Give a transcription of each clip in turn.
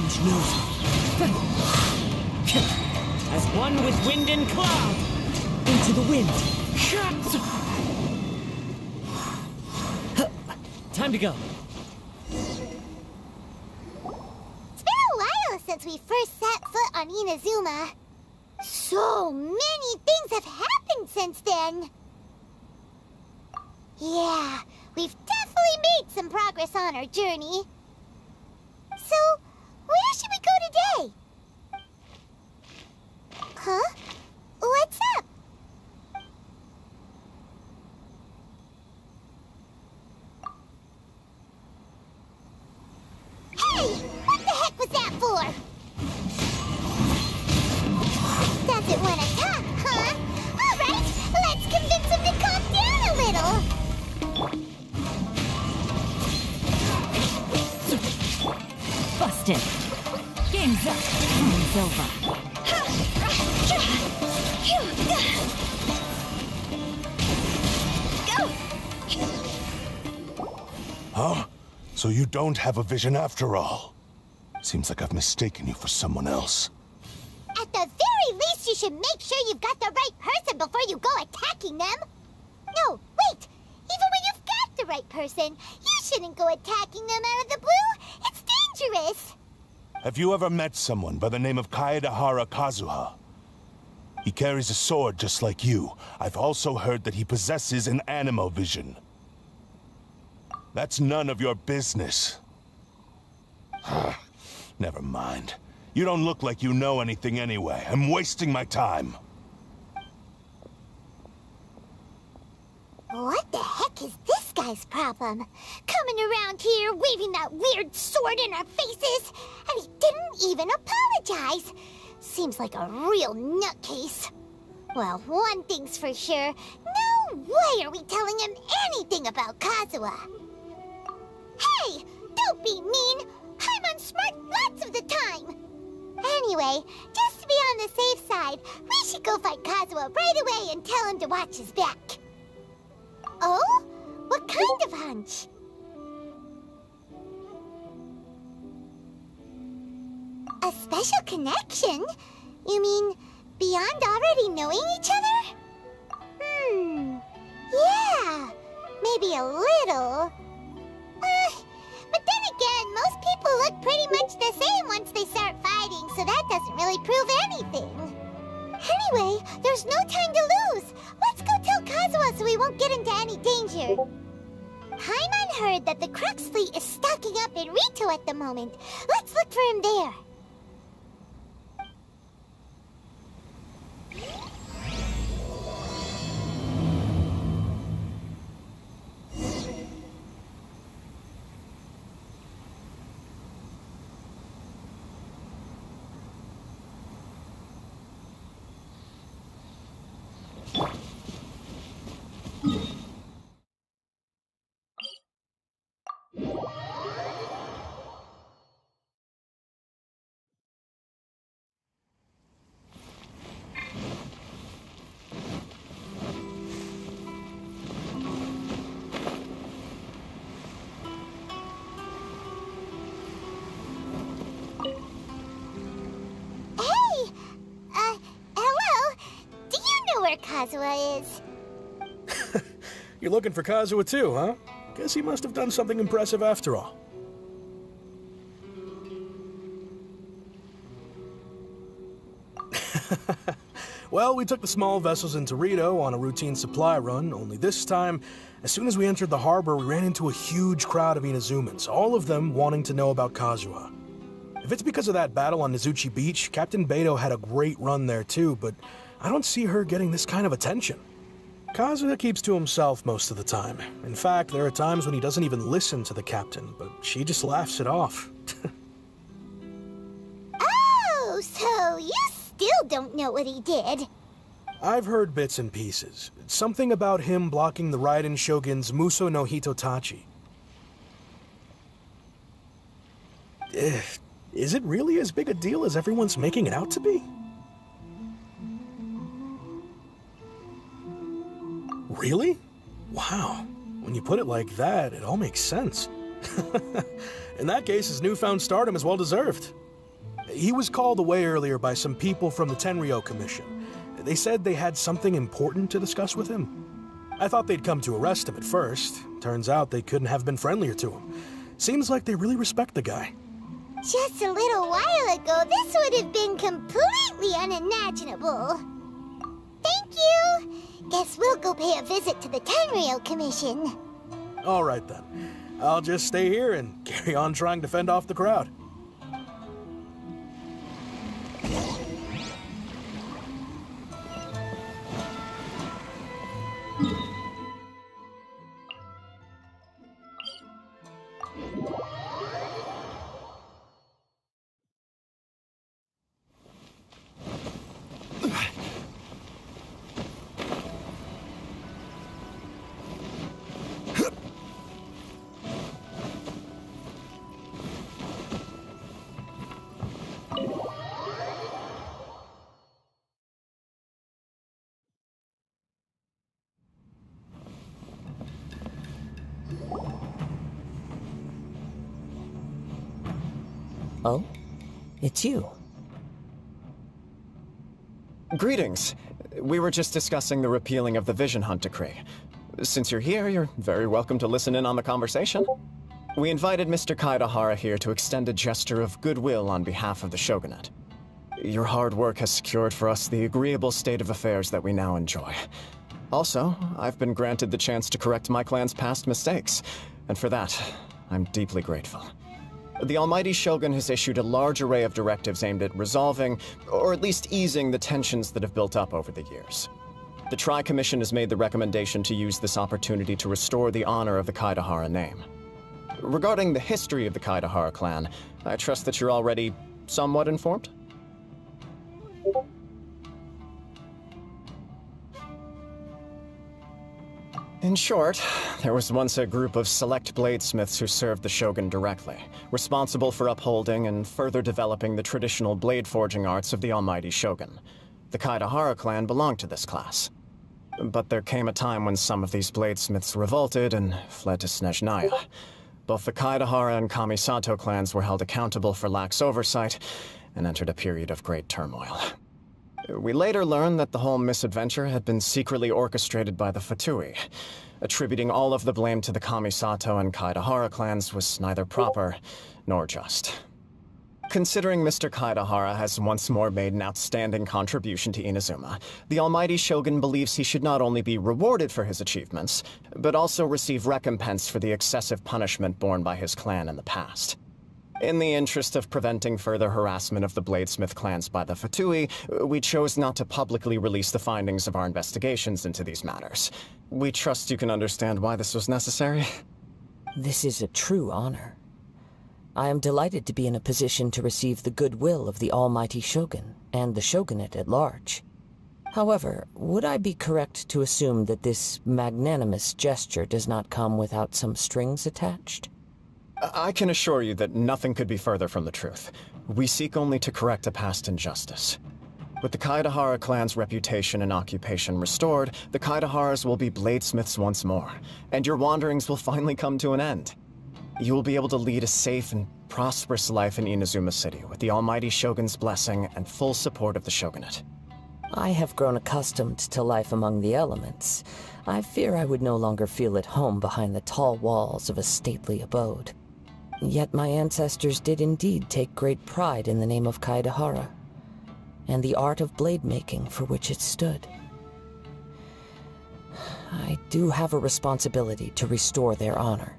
wind knows me. As one with wind and cloud. Into the wind. Time to go. It's been a while since we first set foot on Inazuma. So many things have happened since then. Yeah, we've definitely made some progress on our journey. So, where should we go today? Huh? What's up? Hey! What the heck was that for? Doesn't want to talk, huh? Alright, let's convince him to calm down a little. Busted. Game's up. Time's over. Huh? So you don't have a vision after all? Seems like I've mistaken you for someone else. At the very least, you should make sure you've got the right person before you go attacking them. No, wait! Even when you've got the right person, you shouldn't go attacking them out of the blue. It's dangerous. Have you ever met someone by the name of Kaedahara Kazuha? He carries a sword just like you. I've also heard that he possesses an animo vision. That's none of your business. Never mind. You don't look like you know anything anyway. I'm wasting my time. What the heck is this guy's problem? Coming around here, waving that weird sword in our faces, and he didn't even apologize. Seems like a real nutcase. Well, one thing's for sure. No way are we telling him anything about Kazuha. Hey! Don't be mean! I'm unsmart lots of the time! Anyway, just to be on the safe side, we should go fight Kazuha right away and tell him to watch his back. Oh? What kind of hunch? A special connection? You mean, beyond already knowing each other? Yeah, maybe a little. But then again, most people look pretty much the same once they start fighting, so that doesn't really prove anything. Anyway, there's no time to lose. Let's go tell Kazuha so we won't get into any danger. Paimon heard that the Crux fleet is stocking up in Rito at the moment. Let's look for him there. Kazuha is. You're looking for Kazuha too, huh? Guess he must have done something impressive after all. Well, we took the small vessels into Rito on a routine supply run, only this time, as soon as we entered the harbor, we ran into a huge crowd of Inazumans, all of them wanting to know about Kazuha. If it's because of that battle on Nizuchi Beach, Captain Beidou had a great run there too, but I don't see her getting this kind of attention. Kazuha keeps to himself most of the time. In fact, there are times when he doesn't even listen to the captain, but she just laughs it off. Oh, so you still don't know what he did? I've heard bits and pieces. Something about him blocking the Raiden Shogun's Muso no Hitotachi. Is it really as big a deal as everyone's making it out to be? Really? Wow. When you put it like that, it all makes sense. In that case, his newfound stardom is well deserved. He was called away earlier by some people from the Tenryou Commission. They said they had something important to discuss with him. I thought they'd come to arrest him at first. Turns out they couldn't have been friendlier to him. Seems like they really respect the guy. Just a little while ago, this would have been completely unimaginable. Thank you! Guess we'll go pay a visit to the Tenryou Commission. All right then. I'll just stay here and carry on trying to fend off the crowd. Oh? It's you. Greetings. We were just discussing the repealing of the Vision Hunt Decree. Since you're here, you're very welcome to listen in on the conversation. We invited Mr. Kaedahara here to extend a gesture of goodwill on behalf of the Shogunate. Your hard work has secured for us the agreeable state of affairs that we now enjoy. Also, I've been granted the chance to correct my clan's past mistakes, and for that, I'm deeply grateful. The Almighty Shogun has issued a large array of directives aimed at resolving, or at least easing, the tensions that have built up over the years. The Tri-Commission has made the recommendation to use this opportunity to restore the honor of the Kaedahara name. Regarding the history of the Kaedahara clan, I trust that you're already somewhat informed? In short, there was once a group of select bladesmiths who served the Shogun directly, responsible for upholding and further developing the traditional blade forging arts of the Almighty Shogun. The Kaedahara clan belonged to this class. But there came a time when some of these bladesmiths revolted and fled to Snezhnaya. Both the Kaedahara and Kamisato clans were held accountable for lax oversight and entered a period of great turmoil. We later learned that the whole misadventure had been secretly orchestrated by the Fatui. Attributing all of the blame to the Kamisato and Kaedahara clans was neither proper nor just. Considering Mr. Kaedahara has once more made an outstanding contribution to Inazuma, the Almighty Shogun believes he should not only be rewarded for his achievements, but also receive recompense for the excessive punishment borne by his clan in the past. In the interest of preventing further harassment of the bladesmith clans by the Fatui, we chose not to publicly release the findings of our investigations into these matters. We trust you can understand why this was necessary. This is a true honor. I am delighted to be in a position to receive the goodwill of the Almighty Shogun and the Shogunate at large. However, would I be correct to assume that this magnanimous gesture does not come without some strings attached? I can assure you that nothing could be further from the truth. We seek only to correct a past injustice. With the Kaedahara clan's reputation and occupation restored, the Kaedaharas will be bladesmiths once more, and your wanderings will finally come to an end. You will be able to lead a safe and prosperous life in Inazuma City with the Almighty Shogun's blessing and full support of the Shogunate. I have grown accustomed to life among the elements. I fear I would no longer feel at home behind the tall walls of a stately abode. Yet my ancestors did indeed take great pride in the name of Kaedahara, and the art of blade making for which it stood. I do have a responsibility to restore their honor.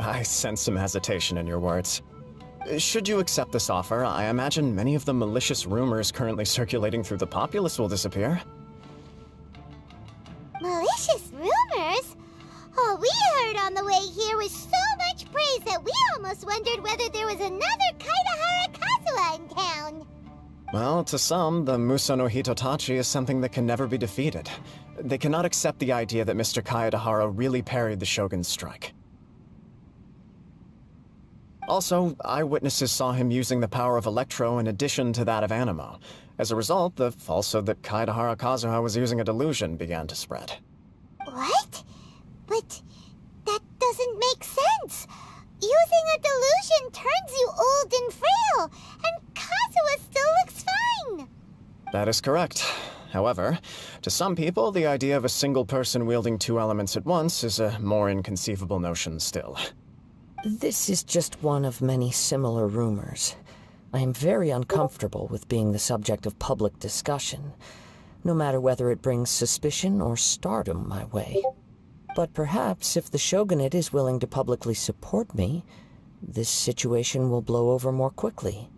I sense some hesitation in your words. Should you accept this offer, I imagine many of the malicious rumors currently circulating through the populace will disappear. Malicious rumors? All we heard on the way here was so much praise that we almost wondered whether there was another Kaedahara Kazuha in town. Well, to some, the Muso no Hitotachi is something that can never be defeated. They cannot accept the idea that Mr. Kaedahara really parried the Shogun's strike. Also, eyewitnesses saw him using the power of Electro in addition to that of Animo. As a result, the falsehood that Kaedahara Kazuha was using a delusion began to spread. What? But that doesn't make sense. Using a delusion turns you old and frail, and Kazuha That is correct. However, to some people, the idea of a single person wielding two elements at once is a more inconceivable notion still. This is just one of many similar rumors. I am very uncomfortable with being the subject of public discussion, no matter whether it brings suspicion or stardom my way. But perhaps if the Shogunate is willing to publicly support me, this situation will blow over more quickly.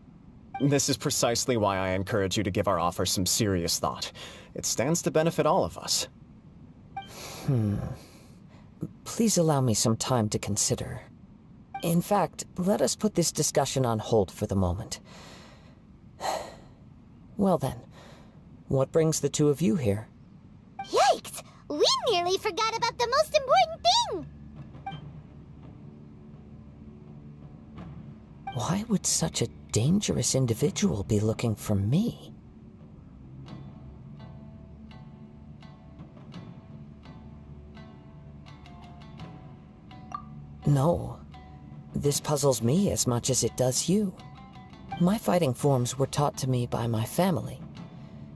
This is precisely why I encourage you to give our offer some serious thought. It stands to benefit all of us. Please allow me some time to consider. In fact, let us put this discussion on hold for the moment. Well then, what brings the two of you here? Yikes! We nearly forgot about the most important thing! Why would such a dangerous individual be looking for me? No. This puzzles me as much as it does you. My fighting forms were taught to me by my family,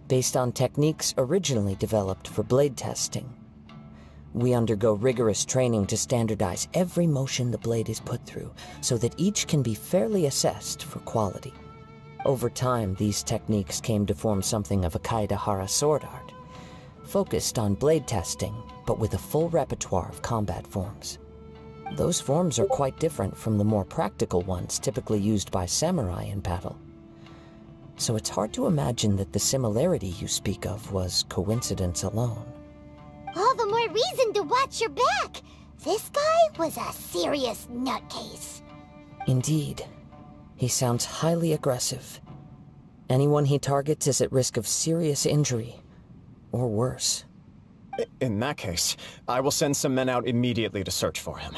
based on techniques originally developed for blade testing. We undergo rigorous training to standardize every motion the blade is put through, so that each can be fairly assessed for quality. Over time, these techniques came to form something of a Kaedehara sword art, focused on blade testing, but with a full repertoire of combat forms. Those forms are quite different from the more practical ones typically used by samurai in battle. So it's hard to imagine that the similarity you speak of was coincidence alone. All the more reason to watch your back! This guy was a serious nutcase. Indeed. He sounds highly aggressive. Anyone he targets is at risk of serious injury, or worse. In that case, I will send some men out immediately to search for him.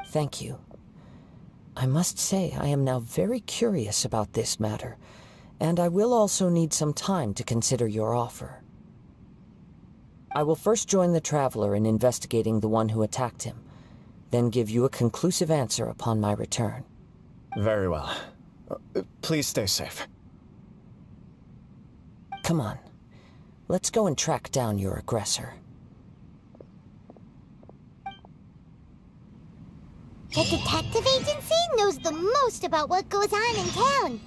Thank you. I must say I am now very curious about this matter, and I will also need some time to consider your offer. I will first join the Traveler in investigating the one who attacked him, then give you a conclusive answer upon my return. Very well. Please stay safe. Come on. Let's go and track down your aggressor. The detective agency knows the most about what goes on in town.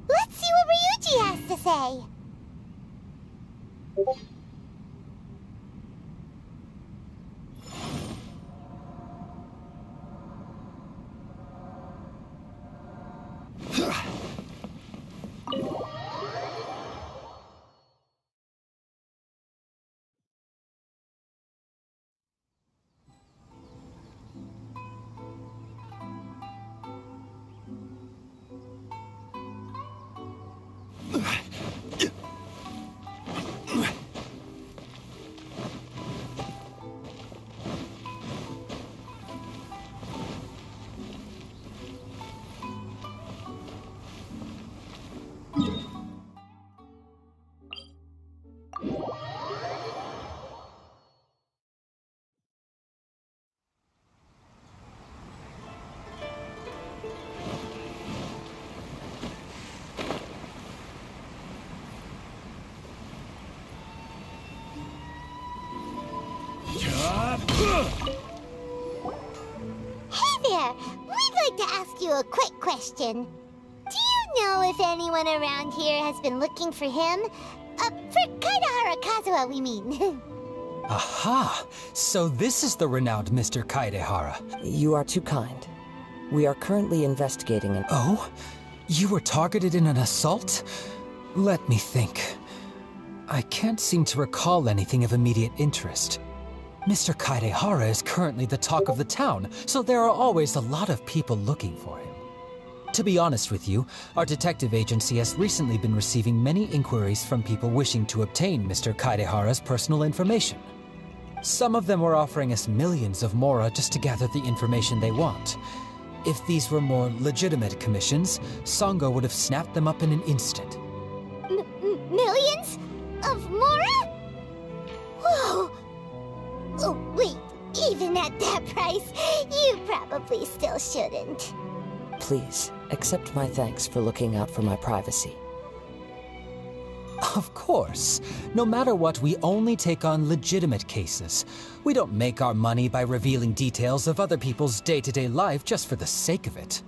Let's see what Ryuji has to say. Hey there! We'd like to ask you a quick question. Do you know if anyone around here has been looking for him? For Kaedehara Kazuha, we mean. Aha! So this is the renowned Mr. Kaedehara. You are too kind. We are currently investigating an— Oh? You were targeted in an assault? Let me think. I can't seem to recall anything of immediate interest. Mr. Kaedehara is currently the talk of the town, so there are always a lot of people looking for him. To be honest with you, our detective agency has recently been receiving many inquiries from people wishing to obtain Mr. Kaedehara's personal information. Some of them were offering us millions of mora just to gather the information they want. If these were more legitimate commissions, Sango would have snapped them up in an instant. Millions? Of mora? Whoa! Oh, wait, even at that price, you probably still shouldn't. Please, accept my thanks for looking out for my privacy. Of course. No matter what, we only take on legitimate cases. We don't make our money by revealing details of other people's day-to-day life just for the sake of it.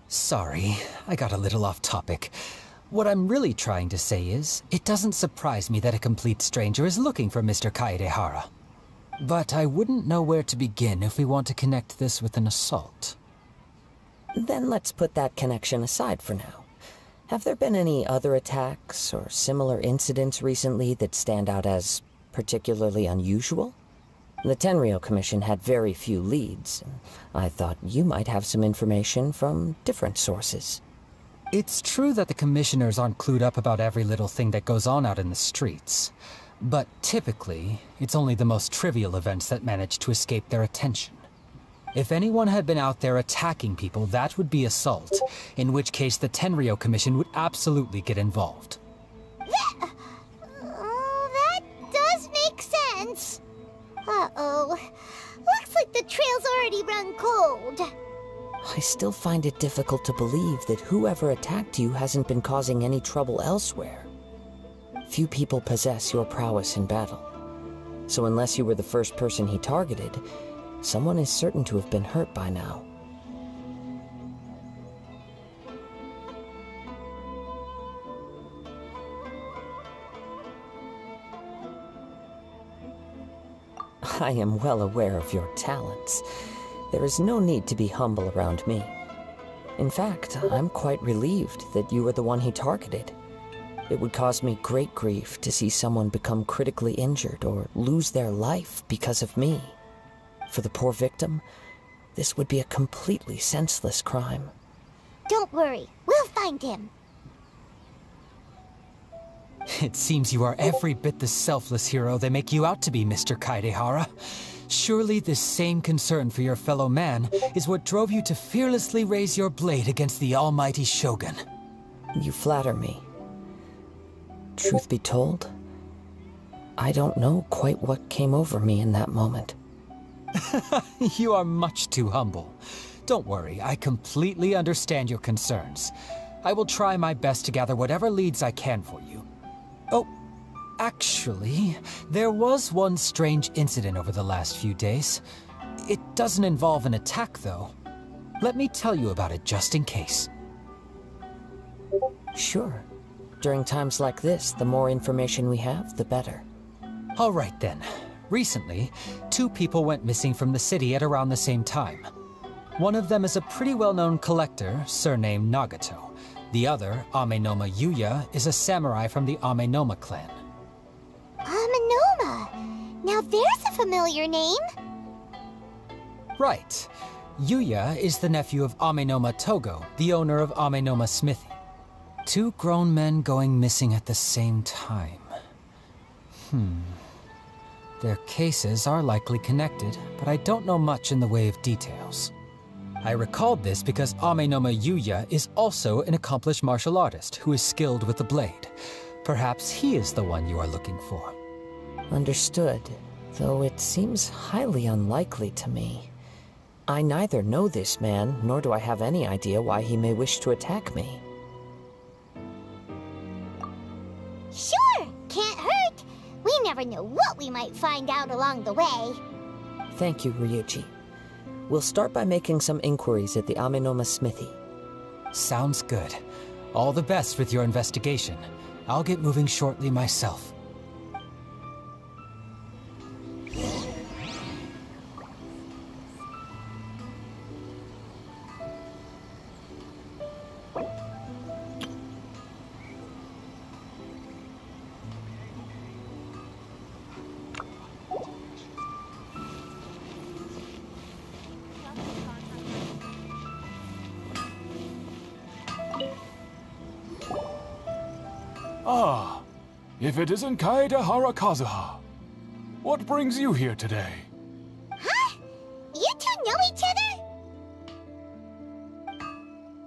Sorry, I got a little off topic. What I'm really trying to say is, it doesn't surprise me that a complete stranger is looking for Mr. Kaedehara. But I wouldn't know where to begin if we want to connect this with an assault. Then let's put that connection aside for now. Have there been any other attacks or similar incidents recently that stand out as particularly unusual? The Tenryou Commission had very few leads, and I thought you might have some information from different sources. It's true that the commissioners aren't clued up about every little thing that goes on out in the streets. But typically, it's only the most trivial events that manage to escape their attention. If anyone had been out there attacking people, that would be assault, in which case the Tenryou Commission would absolutely get involved. That does make sense. Uh-oh. Looks like the trail's already run cold. I still find it difficult to believe that whoever attacked you hasn't been causing any trouble elsewhere. Few people possess your prowess in battle. So unless you were the first person he targeted, someone is certain to have been hurt by now. I am well aware of your talents. There is no need to be humble around me. In fact, I'm quite relieved that you were the one he targeted. It would cause me great grief to see someone become critically injured or lose their life because of me. For the poor victim, this would be a completely senseless crime. Don't worry, we'll find him. It seems you are every bit the selfless hero they make you out to be, Mr. Kaedehara. Surely this same concern for your fellow man is what drove you to fearlessly raise your blade against the almighty Shogun. You flatter me. Truth be told, I don't know quite what came over me in that moment. You are much too humble. Don't worry, I completely understand your concerns. I will try my best to gather whatever leads I can for you. Oh, actually, there was one strange incident over the last few days. It doesn't involve an attack, though. Let me tell you about it just in case. Sure. During times like this, the more information we have, the better. All right then. Recently, 2 people went missing from the city at around the same time. One of them is a pretty well-known collector, surnamed Nagato. The other, Amenoma Yuya, is a samurai from the Amenoma clan. Amenoma! Now there's a familiar name. Right. Yuya is the nephew of Amenoma Togo, the owner of Amenoma Smithy. 2 grown men going missing at the same time. Their cases are likely connected, but I don't know much in the way of details. I recalled this because Amenoma Yuya is also an accomplished martial artist who is skilled with the blade. Perhaps he is the one you are looking for. Understood, though it seems highly unlikely to me. I neither know this man, nor do I have any idea why he may wish to attack me. Sure, can't hurt. We never know what we might find out along the way. Thank you, Ryuji. We'll start by making some inquiries at the Amenoma Smithy. Sounds good. All the best with your investigation. I'll get moving shortly myself. Ah, if it isn't Kaedehara Kazuha. What brings you here today? Huh? You 2 know each other?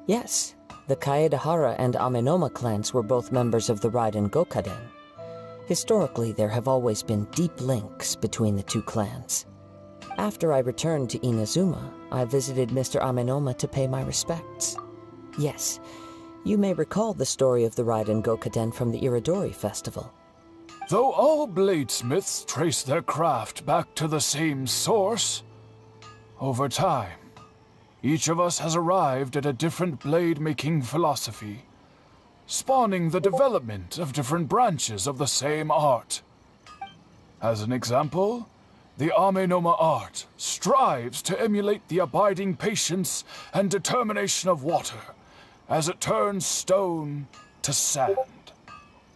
Yes, the Kaedehara and Amenoma clans were both members of the Raiden Gokaden. Historically, there have always been deep links between the 2 clans. After I returned to Inazuma, I visited Mr. Amenoma to pay my respects. Yes, You may recall the story of the Raiden Gokaden from the Iridori Festival. Though all bladesmiths trace their craft back to the same source, over time, each of us has arrived at a different blade-making philosophy, spawning the development of different branches of the same art. As an example, the Amenoma art strives to emulate the abiding patience and determination of water as it turns stone to sand.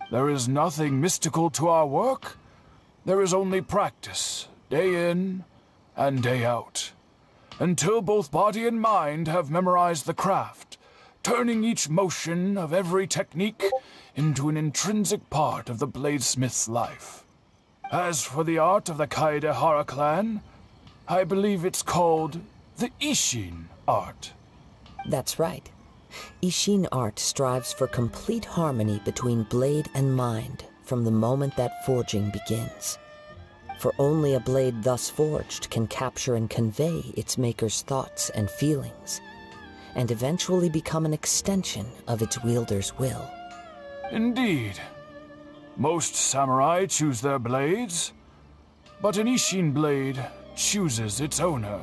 There is nothing mystical to our work. There is only practice, day in and day out, until both body and mind have memorized the craft, turning each motion of every technique into an intrinsic part of the bladesmith's life. As for the art of the Kaedehara clan, I believe it's called the Ishin art. That's right. Ishin art strives for complete harmony between blade and mind from the moment that forging begins. For only a blade thus forged can capture and convey its maker's thoughts and feelings, and eventually become an extension of its wielder's will. Indeed. Most samurai choose their blades, but an Ishin blade chooses its owner.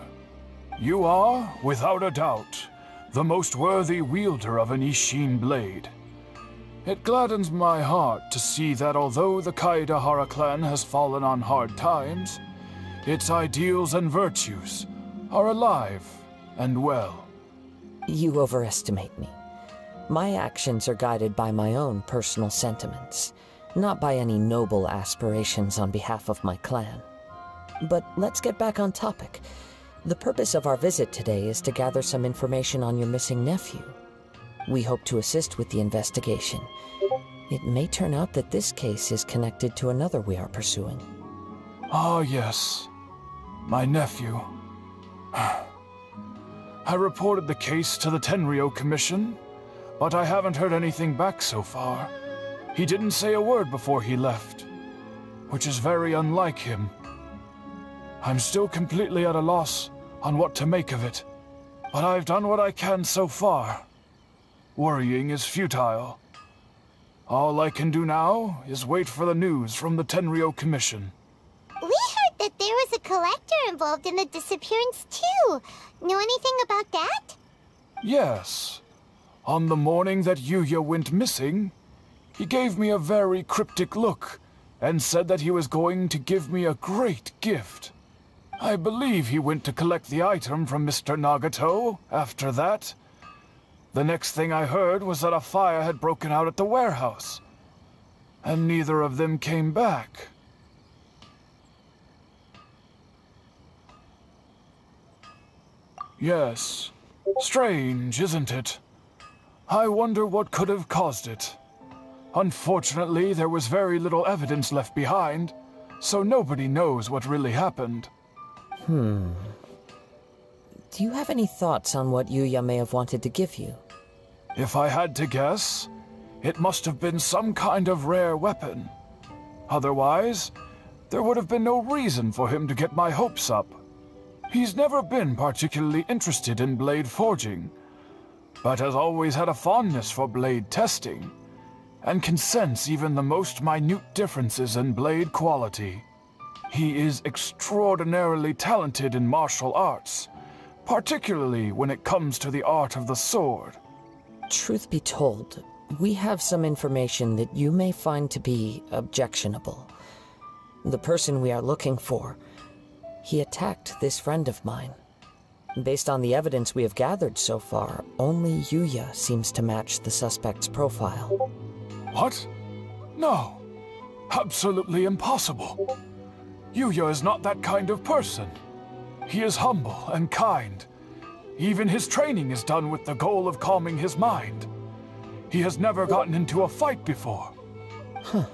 You are, without a doubt, the most worthy wielder of an Ishin blade. It gladdens my heart to see that although the Kaedehara clan has fallen on hard times, its ideals and virtues are alive and well. You overestimate me. My actions are guided by my own personal sentiments, not by any noble aspirations on behalf of my clan. But let's get back on topic. The purpose of our visit today is to gather some information on your missing nephew. We hope to assist with the investigation. It may turn out that this case is connected to another we are pursuing. Ah, yes. My nephew. I reported the case to the Tenryou Commission, but I haven't heard anything back so far. He didn't say a word before he left, which is very unlike him. I'm still completely at a loss on what to make of it, but I've done what I can so far. Worrying is futile. All I can do now is wait for the news from the Tenryou Commission. We heard that there was a collector involved in the disappearance too. Know anything about that? Yes. On the morning that Yuya went missing, he gave me a very cryptic look and said that he was going to give me a great gift. I believe he went to collect the item from Mr. Nagato after that. The next thing I heard was that a fire had broken out at the warehouse, and neither of them came back. Yes, strange, isn't it? I wonder what could have caused it. Unfortunately, there was very little evidence left behind, so nobody knows what really happened. Do you have any thoughts on what Yuya may have wanted to give you? If I had to guess, it must have been some kind of rare weapon. Otherwise, there would have been no reason for him to get my hopes up. He's never been particularly interested in blade forging, but has always had a fondness for blade testing, and can sense even the most minute differences in blade quality. He is extraordinarily talented in martial arts, particularly when it comes to the art of the sword. Truth be told, we have some information that you may find to be objectionable. The person we are looking for, he attacked this friend of mine. Based on the evidence we have gathered so far, only Yuya seems to match the suspect's profile. What? No. Absolutely impossible. Yuya is not that kind of person. He is humble and kind. Even his training is done with the goal of calming his mind. He has never gotten into a fight before. Huh.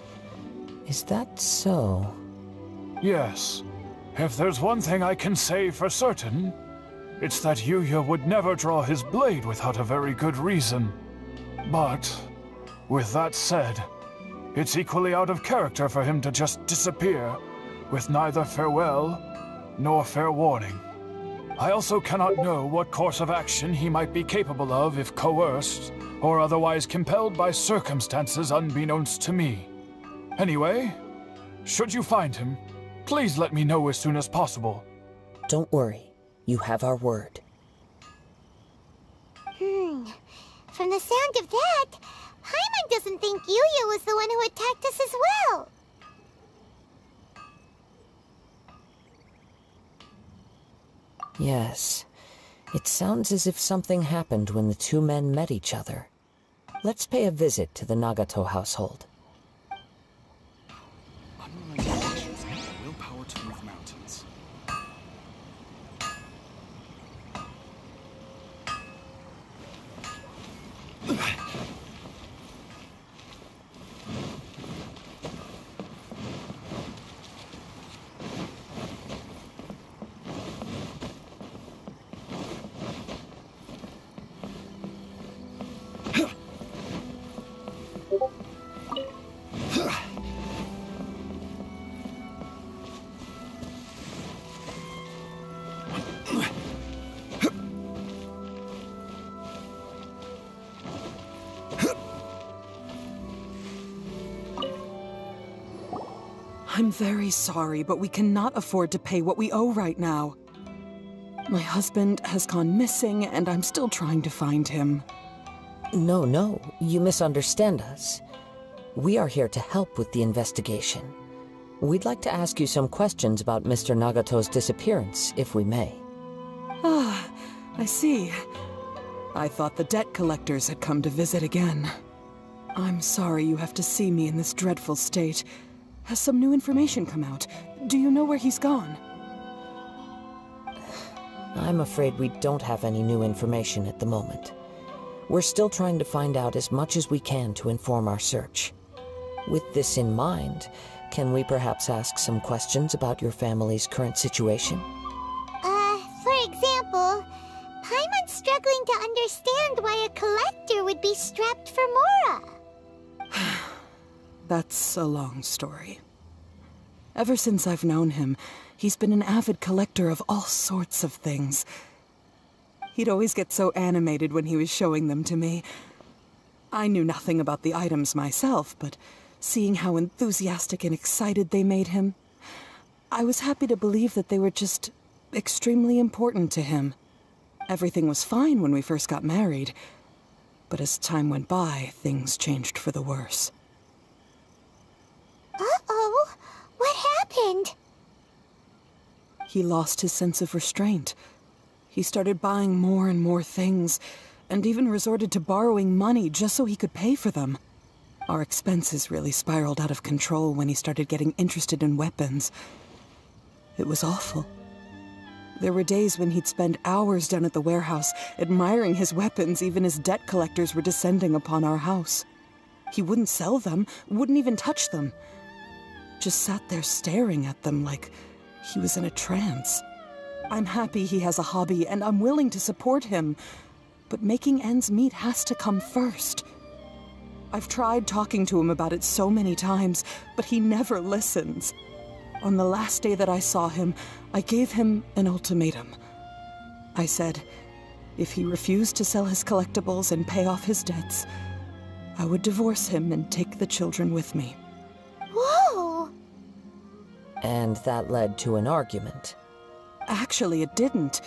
Is that so? Yes. If there's one thing I can say for certain, it's that Yuya would never draw his blade without a very good reason. But, with that said, it's equally out of character for him to just disappear with neither farewell nor fair warning. I also cannot know what course of action he might be capable of if coerced, or otherwise compelled by circumstances unbeknownst to me. Anyway, should you find him, please let me know as soon as possible. Don't worry. You have our word. From the sound of that, Paimon doesn't think Yuya was the one who attacked us as well. Yes. It sounds as if something happened when the two men met each other. Let's pay a visit to the Nagato household. Unrelated actions need the willpower to move mountains. I'm very sorry, but we cannot afford to pay what we owe right now. My husband has gone missing, and I'm still trying to find him. No, you misunderstand us. We are here to help with the investigation. We'd like to ask you some questions about Mr. Nagato's disappearance, if we may. Ah, I see. I thought the debt collectors had come to visit again. I'm sorry you have to see me in this dreadful state. Has some new information come out? Do you know where he's gone? I'm afraid we don't have any new information at the moment. We're still trying to find out as much as we can to inform our search. With this in mind, can we perhaps ask some questions about your family's current situation? For example, Paimon's struggling to understand why a collector would be strapped for Mora. That's a long story. Ever since I've known him, he's been an avid collector of all sorts of things. He'd always get so animated when he was showing them to me. I knew nothing about the items myself, but seeing how enthusiastic and excited they made him, I was happy to believe that they were just extremely important to him. Everything was fine when we first got married, but as time went by, things changed for the worse. Uh-oh! What happened? He lost his sense of restraint. He started buying more and more things, and even resorted to borrowing money just so he could pay for them. Our expenses really spiraled out of control when he started getting interested in weapons. It was awful. There were days when he'd spend hours down at the warehouse, admiring his weapons even as debt collectors were descending upon our house. He wouldn't sell them, wouldn't even touch them. Just sat there staring at them like he was in a trance. I'm happy he has a hobby, and I'm willing to support him, but making ends meet has to come first. I've tried talking to him about it so many times, but he never listens. On the last day that I saw him, I gave him an ultimatum. I said, if he refused to sell his collectibles and pay off his debts, I would divorce him and take the children with me. Whoa! And that led to an argument. Actually, it didn't.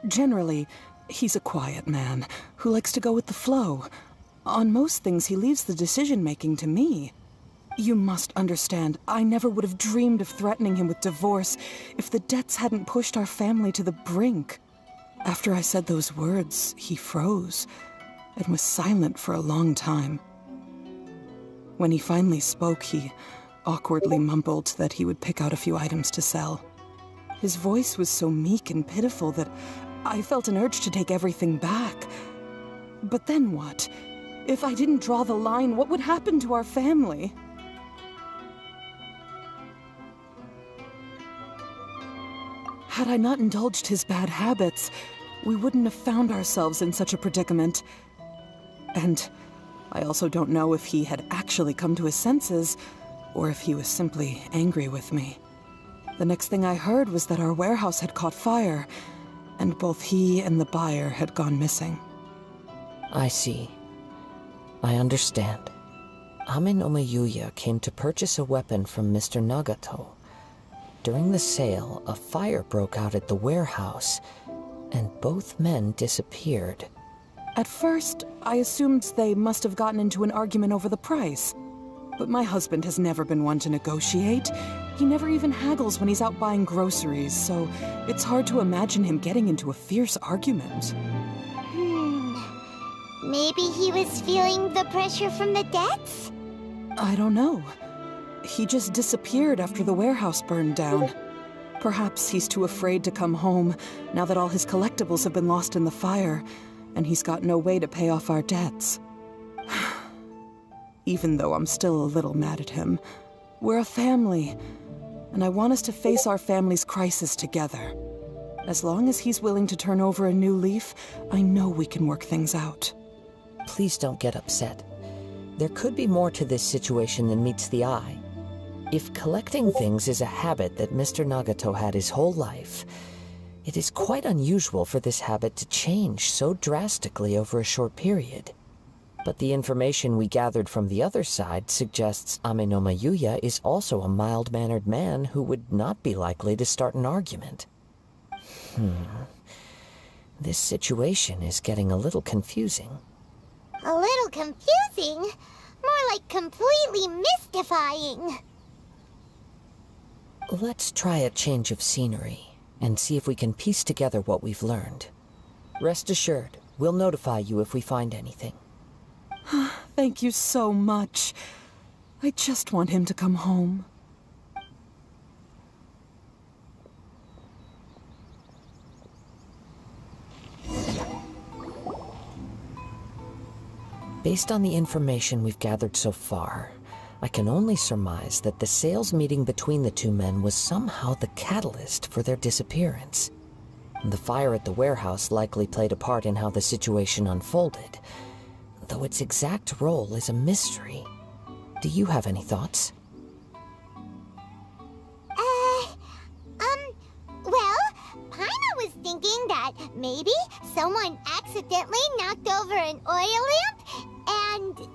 Generally, he's a quiet man who likes to go with the flow. On most things, he leaves the decision-making to me. You must understand, I never would have dreamed of threatening him with divorce if the debts hadn't pushed our family to the brink. After I said those words, he froze and was silent for a long time. When he finally spoke, he awkwardly mumbled that he would pick out a few items to sell. His voice was so meek and pitiful that I felt an urge to take everything back. But then what? If I didn't draw the line, what would happen to our family? Had I not indulged his bad habits, we wouldn't have found ourselves in such a predicament. And I also don't know if he had actually come to his senses, or if he was simply angry with me. The next thing I heard was that our warehouse had caught fire, and both he and the buyer had gone missing. I see. I understand. Ame no Yuya came to purchase a weapon from Mr. Nagato. During the sale, a fire broke out at the warehouse, and both men disappeared. At first, I assumed they must have gotten into an argument over the price. But my husband has never been one to negotiate. He never even haggles when he's out buying groceries, so it's hard to imagine him getting into a fierce argument. Maybe he was feeling the pressure from the debts? I don't know. He just disappeared after the warehouse burned down. Perhaps he's too afraid to come home, now that all his collectibles have been lost in the fire, and he's got no way to pay off our debts. Even though I'm still a little mad at him, we're a family, and I want us to face our family's crisis together. As long as he's willing to turn over a new leaf, I know we can work things out. Please don't get upset. There could be more to this situation than meets the eye. If collecting things is a habit that Mr. Nagato had his whole life, it is quite unusual for this habit to change so drastically over a short period. But the information we gathered from the other side suggests Ame no Yuya is also a mild-mannered man who would not be likely to start an argument. This situation is getting a little confusing. A little confusing? More like completely mystifying. Let's try a change of scenery and see if we can piece together what we've learned. Rest assured, we'll notify you if we find anything. Thank you so much. I just want him to come home. Based on the information we've gathered so far, I can only surmise that the sales meeting between the two men was somehow the catalyst for their disappearance. The fire at the warehouse likely played a part in how the situation unfolded, though its exact role is a mystery. Do you have any thoughts? Well, Paimon was thinking that maybe someone accidentally knocked over an oil lamp and,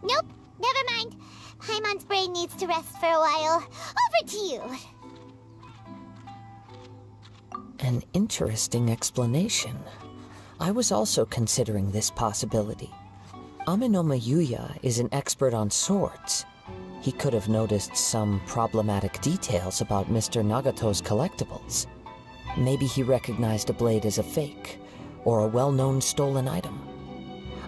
nope, never mind. Paimon's brain needs to rest for a while. Over to you. An interesting explanation. I was also considering this possibility. Ame no Yuya is an expert on swords. He could have noticed some problematic details about Mr. Nagato's collectibles. Maybe he recognized a blade as a fake, or a well-known stolen item.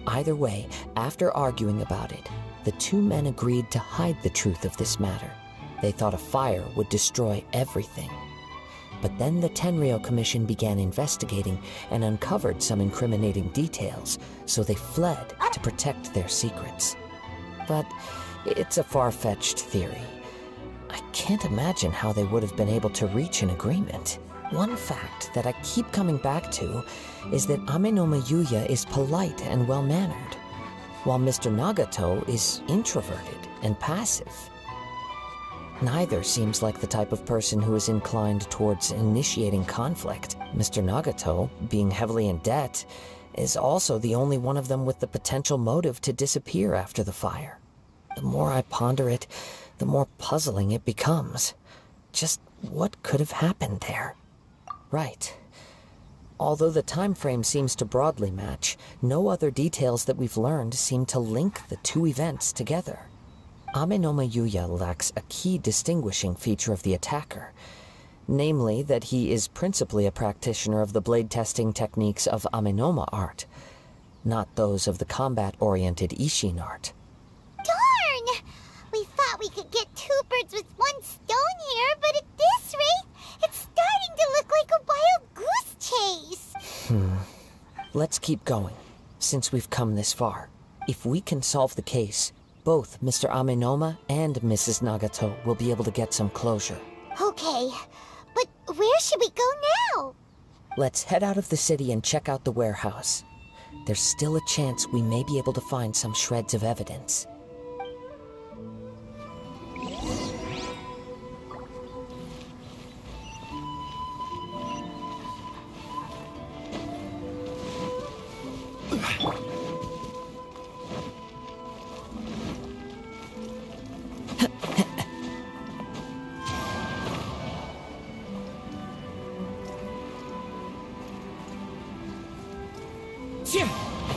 Either way, after arguing about it, the two men agreed to hide the truth of this matter. They thought a fire would destroy everything. But then the Tenryou Commission began investigating and uncovered some incriminating details, so they fled to protect their secrets. But it's a far-fetched theory. I can't imagine how they would have been able to reach an agreement. One fact that I keep coming back to is that Ame no Yuya is polite and well-mannered, while Mr. Nagato is introverted and passive. Neither seems like the type of person who is inclined towards initiating conflict. Mr. Nagato, being heavily in debt, is also the only one of them with the potential motive to disappear after the fire. The more I ponder it, the more puzzling it becomes. Just what could have happened there? Right. Although the time frame seems to broadly match, no other details that we've learned seem to link the two events together. Ame no Yuya lacks a key distinguishing feature of the attacker, namely that he is principally a practitioner of the blade testing techniques of Amenoma art, not those of the combat-oriented Ishin art. Darn! We thought we could get two birds with one stone here, but at this rate, it's starting to look like a wild goose chase. Let's keep going, since we've come this far. If we can solve the case, both Mr. Amenoma and Mrs. Nagato will be able to get some closure. Okay, but where should we go now? Let's head out of the city and check out the warehouse. There's still a chance we may be able to find some shreds of evidence.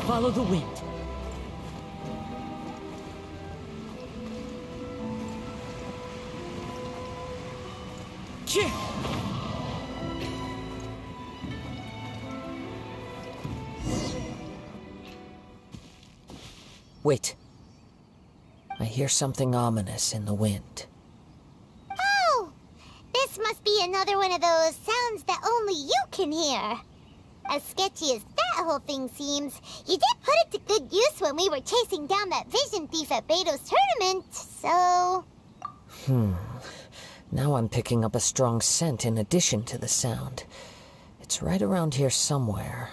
Follow the wind. Wait. I hear something ominous in the wind. Oh! This must be another one of those sounds that only you can hear. As sketchy as that whole thing seems, you did put it to good use when we were chasing down that vision thief at Beto's tournament, so... Now I'm picking up a strong scent in addition to the sound. It's right around here somewhere.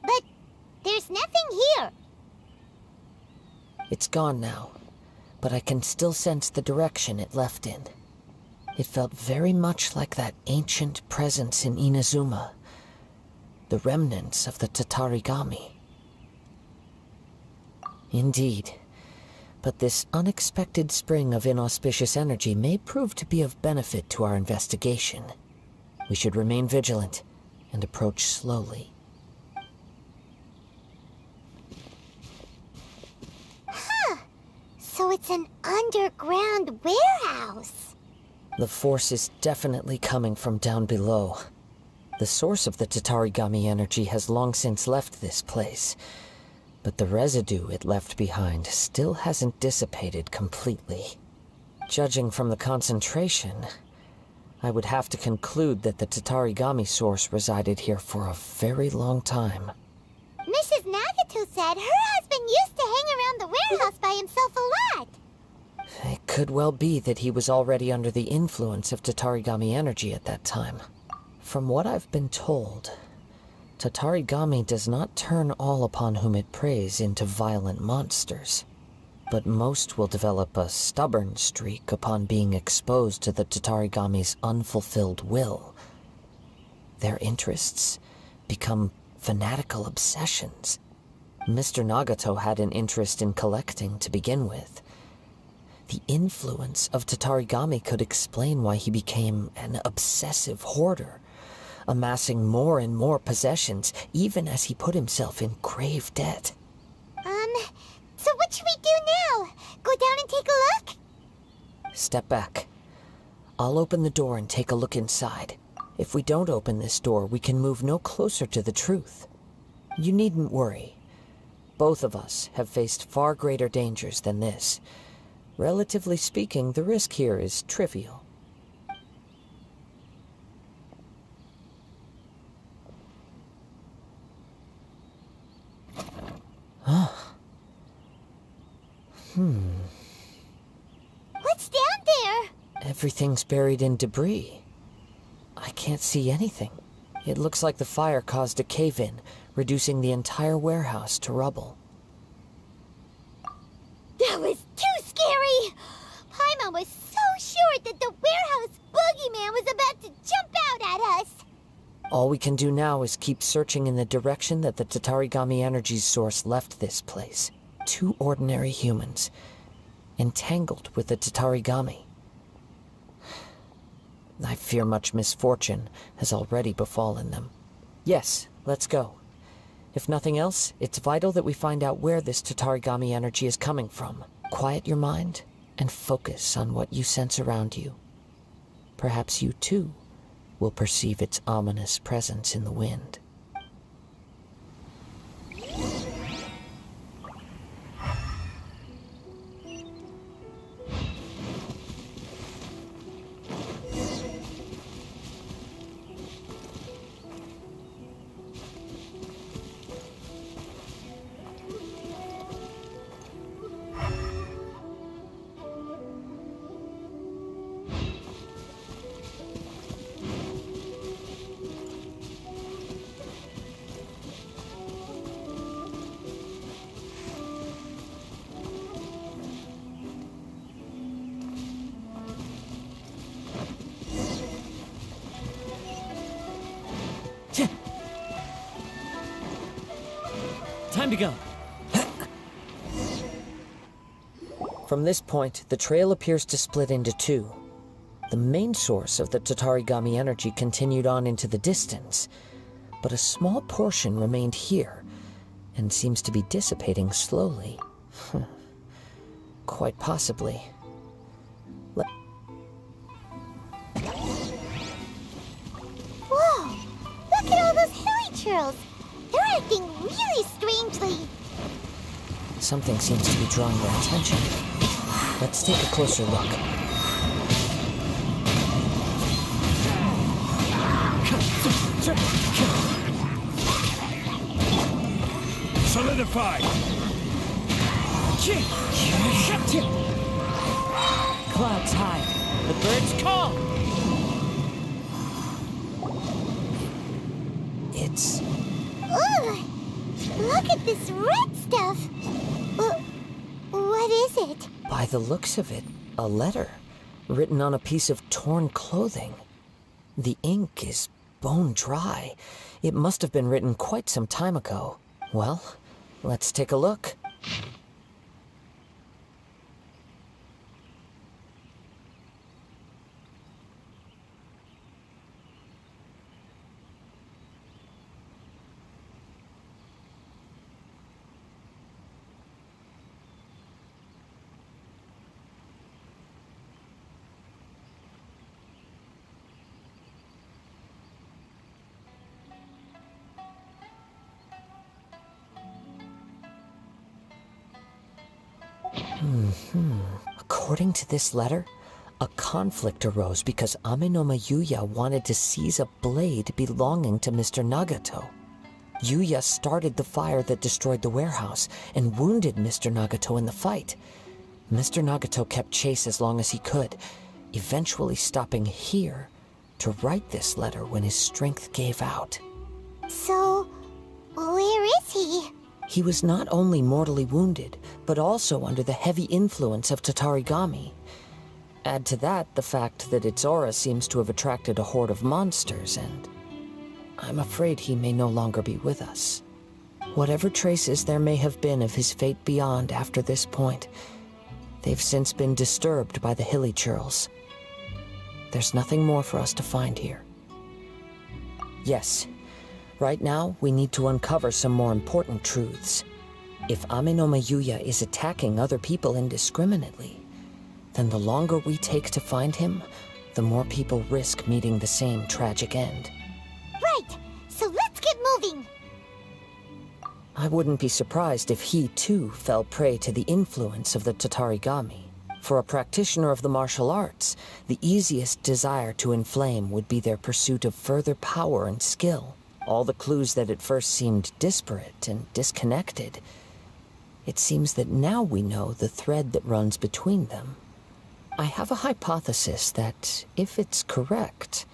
But there's nothing here. It's gone now, but I can still sense the direction it left in. It felt very much like that ancient presence in Inazuma, the remnants of the Tatarigami. Indeed, but this unexpected spring of inauspicious energy may prove to be of benefit to our investigation. We should remain vigilant and approach slowly. Huh, so it's an underground warehouse. The force is definitely coming from down below. The source of the Tatarigami energy has long since left this place, but the residue it left behind still hasn't dissipated completely. Judging from the concentration, I would have to conclude that the Tatarigami source resided here for a very long time. Mrs. Nagato said her husband used to hang around the warehouse by himself a lot. It could well be that he was already under the influence of Tatarigami energy at that time. From what I've been told, Tatarigami does not turn all upon whom it preys into violent monsters, but most will develop a stubborn streak upon being exposed to the Tatarigami's unfulfilled will. Their interests become fanatical obsessions. Mr. Nagato had an interest in collecting to begin with. The influence of Tatarigami could explain why he became an obsessive hoarder, amassing more and more possessions, even as he put himself in grave debt. So what should we do now? Go down and take a look? Step back. I'll open the door and take a look inside. If we don't open this door, we can move no closer to the truth. You needn't worry. Both of us have faced far greater dangers than this. Relatively speaking, the risk here is trivial. What's down there? Everything's buried in debris. I can't see anything. It looks like the fire caused a cave-in, reducing the entire warehouse to rubble. That was too scary! Paimon was so sure that the warehouse boogeyman was about to jump out at us! All we can do now is keep searching in the direction that the Tatarigami energy's source left this place. 2 ordinary humans, entangled with the Tatarigami. I fear much misfortune has already befallen them. Yes, let's go. If nothing else, it's vital that we find out where this Tatarigami energy is coming from. Quiet your mind and focus on what you sense around you. Perhaps you too will perceive its ominous presence in the wind. Time to go. From this point, the trail appears to split into two. The main source of the Tatarigami energy continued on into the distance, but a small portion remained here, and seems to be dissipating slowly. Quite possibly. Whoa! Look at all those hilly churls! They're acting really strangely. Something seems to be drawing their attention. Let's take a closer look. Solidify! Clouds high. The birds call. It's... Ugh! Look at this red stuff! What is it? By the looks of it, a letter, written on a piece of torn clothing. The ink is bone dry. It must have been written quite some time ago. Well, let's take a look. According to this letter, a conflict arose because Amenoma Yuya wanted to seize a blade belonging to Mr. Nagato. Yuya started the fire that destroyed the warehouse and wounded Mr. Nagato in the fight. Mr. Nagato kept chase as long as he could, eventually stopping here to write this letter when his strength gave out. So, where is he? He was not only mortally wounded, but also under the heavy influence of Tatarigami. Add to that the fact that its aura seems to have attracted a horde of monsters, and I'm afraid he may no longer be with us. Whatever traces there may have been of his fate beyond after this point, they've since been disturbed by the hilly churls. There's nothing more for us to find here. Yes. Right now, we need to uncover some more important truths. If Amenoma Yuya is attacking other people indiscriminately, then the longer we take to find him, the more people risk meeting the same tragic end. Right! So let's get moving! I wouldn't be surprised if he, too, fell prey to the influence of the Tatarigami. For a practitioner of the martial arts, the easiest desire to inflame would be their pursuit of further power and skill. All the clues that at first seemed disparate and disconnected, it seems that now we know the thread that runs between them. I have a hypothesis that, if it's correct,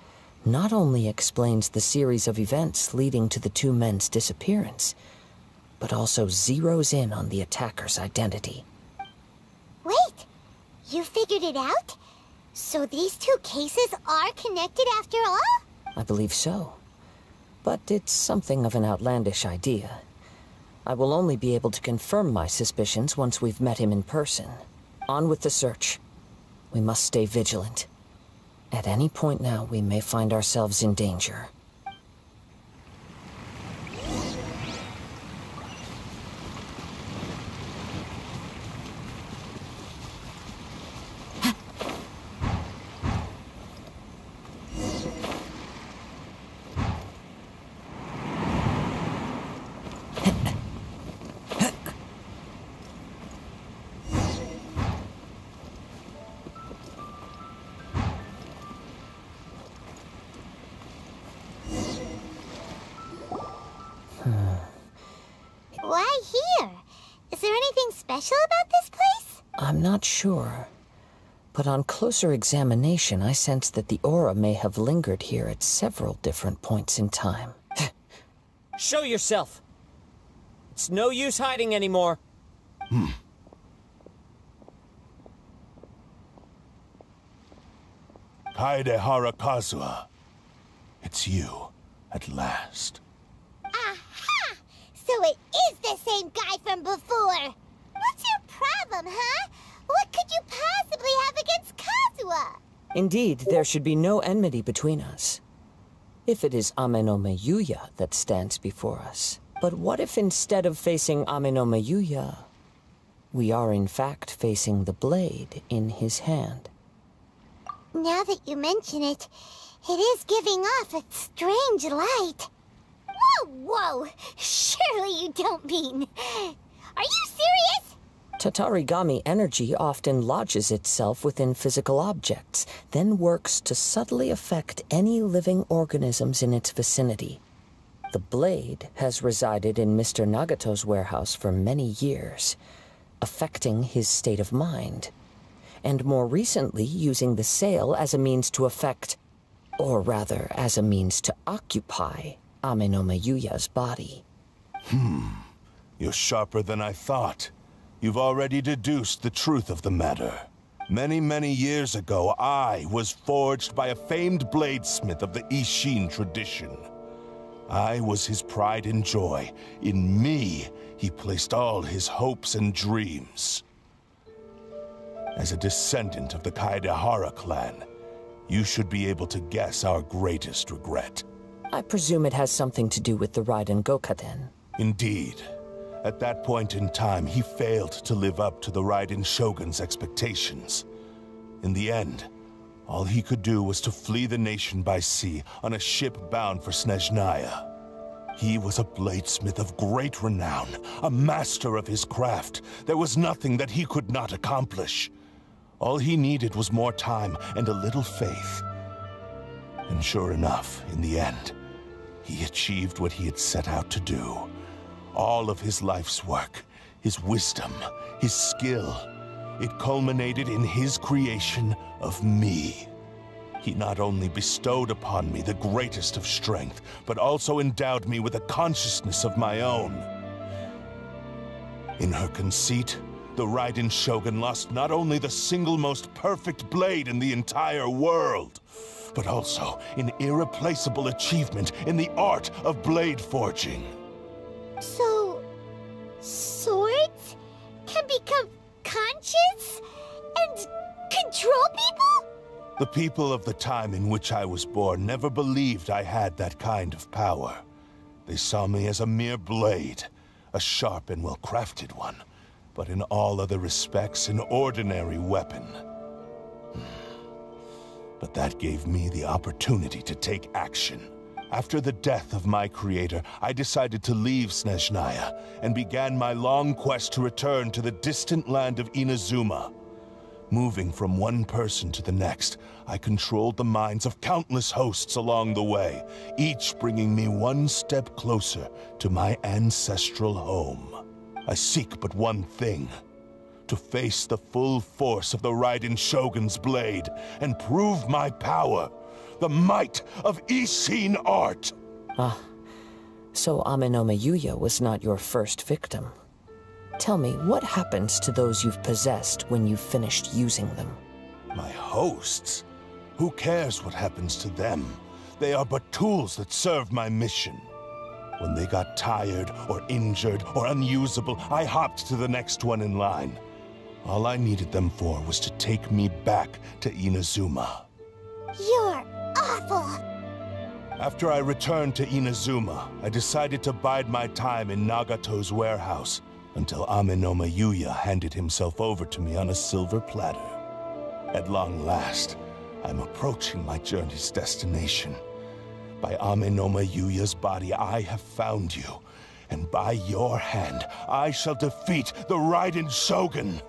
not only explains the series of events leading to the two men's disappearance, but also zeroes in on the attacker's identity. Wait! You figured it out? So these two cases are connected after all? I believe so. But it's something of an outlandish idea. I will only be able to confirm my suspicions once we've met him in person. On with the search. We must stay vigilant. At any point now, we may find ourselves in danger. Why here? Is there anything special about this place? I'm not sure. But on closer examination, I sense that the aura may have lingered here at several different points in time. Show yourself! It's no use hiding anymore. Kaedehara Kazuha. It's you, at last. Aha! So it is the same guy from before. What's your problem, huh? What could you possibly have against Kazuha? Indeed, there should be no enmity between us. If it is Ame no Miyuya that stands before us. But what if instead of facing Ame no Miyuya, we are in fact facing the blade in his hand? Now that you mention it, it is giving off a strange light. Whoa, whoa! Surely you don't mean... Are you serious? Tatarigami energy often lodges itself within physical objects, then works to subtly affect any living organisms in its vicinity. The blade has resided in Mr. Nagato's warehouse for many years, affecting his state of mind, and more recently using the sale as a means to affect, or rather as a means to occupy, Ame no Miyuya's body. You're sharper than I thought. You've already deduced the truth of the matter. Many, many years ago, I was forged by a famed bladesmith of the Ishin tradition. I was his pride and joy. In me, he placed all his hopes and dreams. As a descendant of the Kaedehara clan, you should be able to guess our greatest regret. I presume it has something to do with the Raiden Gokaden. Indeed. At that point in time, he failed to live up to the Raiden Shogun's expectations. In the end, all he could do was to flee the nation by sea on a ship bound for Snezhnaya. He was a bladesmith of great renown, a master of his craft. There was nothing that he could not accomplish. All he needed was more time and a little faith. And sure enough, in the end, he achieved what he had set out to do. All of his life's work, his wisdom, his skill, it culminated in his creation of me. He not only bestowed upon me the greatest of strength, but also endowed me with a consciousness of my own. In her conceit, the Raiden Shogun lost not only the single most perfect blade in the entire world, but also an irreplaceable achievement in the art of blade forging. So, swords can become conscious and control people? The people of the time in which I was born never believed I had that kind of power. They saw me as a mere blade, a sharp and well-crafted one, but in all other respects an ordinary weapon. But that gave me the opportunity to take action. After the death of my creator, I decided to leave Snezhnaya and began my long quest to return to the distant land of Inazuma. Moving from one person to the next, I controlled the minds of countless hosts along the way, each bringing me one step closer to my ancestral home. I seek but one thing: to face the full force of the Raiden Shogun's blade and prove my power. The might of Ishin art! So Ame no Miyuya was not your first victim. Tell me, what happens to those you've possessed when you've finished using them? My hosts? Who cares what happens to them? They are but tools that serve my mission. When they got tired, or injured, or unusable, I hopped to the next one in line. All I needed them for was to take me back to Inazuma. You're awful! After I returned to Inazuma, I decided to bide my time in Nagato's warehouse until Ame no Miyuya handed himself over to me on a silver platter. At long last, I'm approaching my journey's destination. By Ame no Miyuya's body, I have found you, and by your hand, I shall defeat the Raiden Shogun!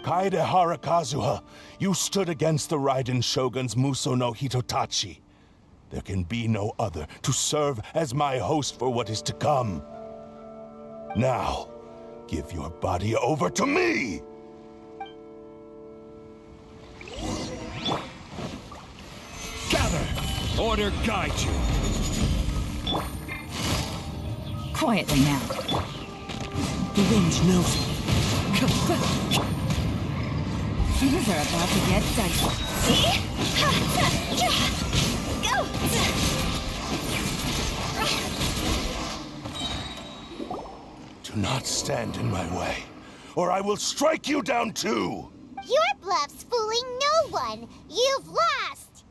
Kaedehara Kazuha, you stood against the Raiden Shogun's Muso no Hitotachi. There can be no other to serve as my host for what is to come. Now, give your body over to me! Gather! Order guide you! Quietly now. The wind knows me. Things are about to get dicey. Go! Do not stand in my way, or I will strike you down too! Your bluff's fooling no one! You've lost!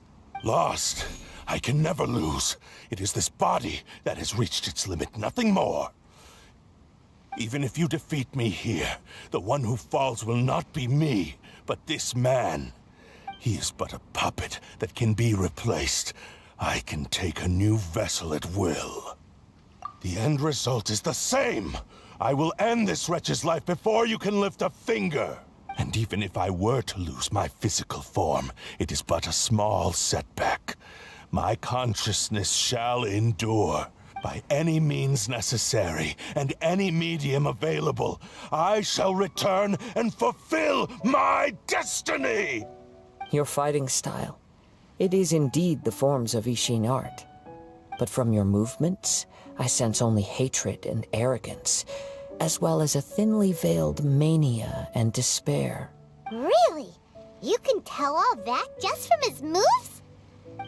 Lost? I can never lose. It is this body that has reached its limit, nothing more. Even if you defeat me here, the one who falls will not be me, but this man. He is but a puppet that can be replaced. I can take a new vessel at will. The end result is the same! I will end this wretch's life before you can lift a finger! And even if I were to lose my physical form, it is but a small setback. My consciousness shall endure. By any means necessary, and any medium available, I shall return and fulfill my destiny! Your fighting style. It is indeed the forms of Ishin art. But from your movements, I sense only hatred and arrogance, as well as a thinly veiled mania and despair. Really? You can tell all that just from his moves?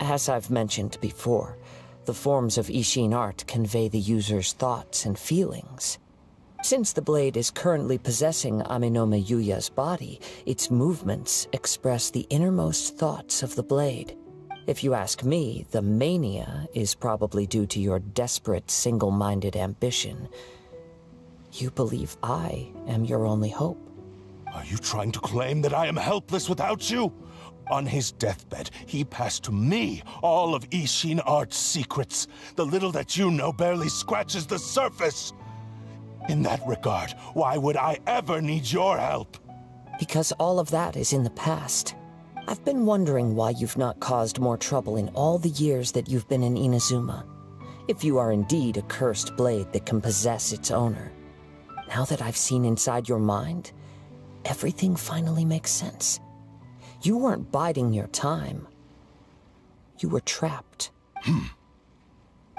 As I've mentioned before, the forms of Ishin art convey the user's thoughts and feelings. Since the blade is currently possessing Aminome Yuya's body, its movements express the innermost thoughts of the blade. If you ask me, the mania is probably due to your desperate, single-minded ambition. You believe I am your only hope. Are you trying to claim that I am helpless without you? On his deathbed, he passed to me all of Ishin art's secrets. The little that you know barely scratches the surface. In that regard, why would I ever need your help? Because all of that is in the past. I've been wondering why you've not caused more trouble in all the years that you've been in Inazuma. If you are indeed a cursed blade that can possess its owner. Now that I've seen inside your mind, everything finally makes sense. You weren't biding your time. You were trapped.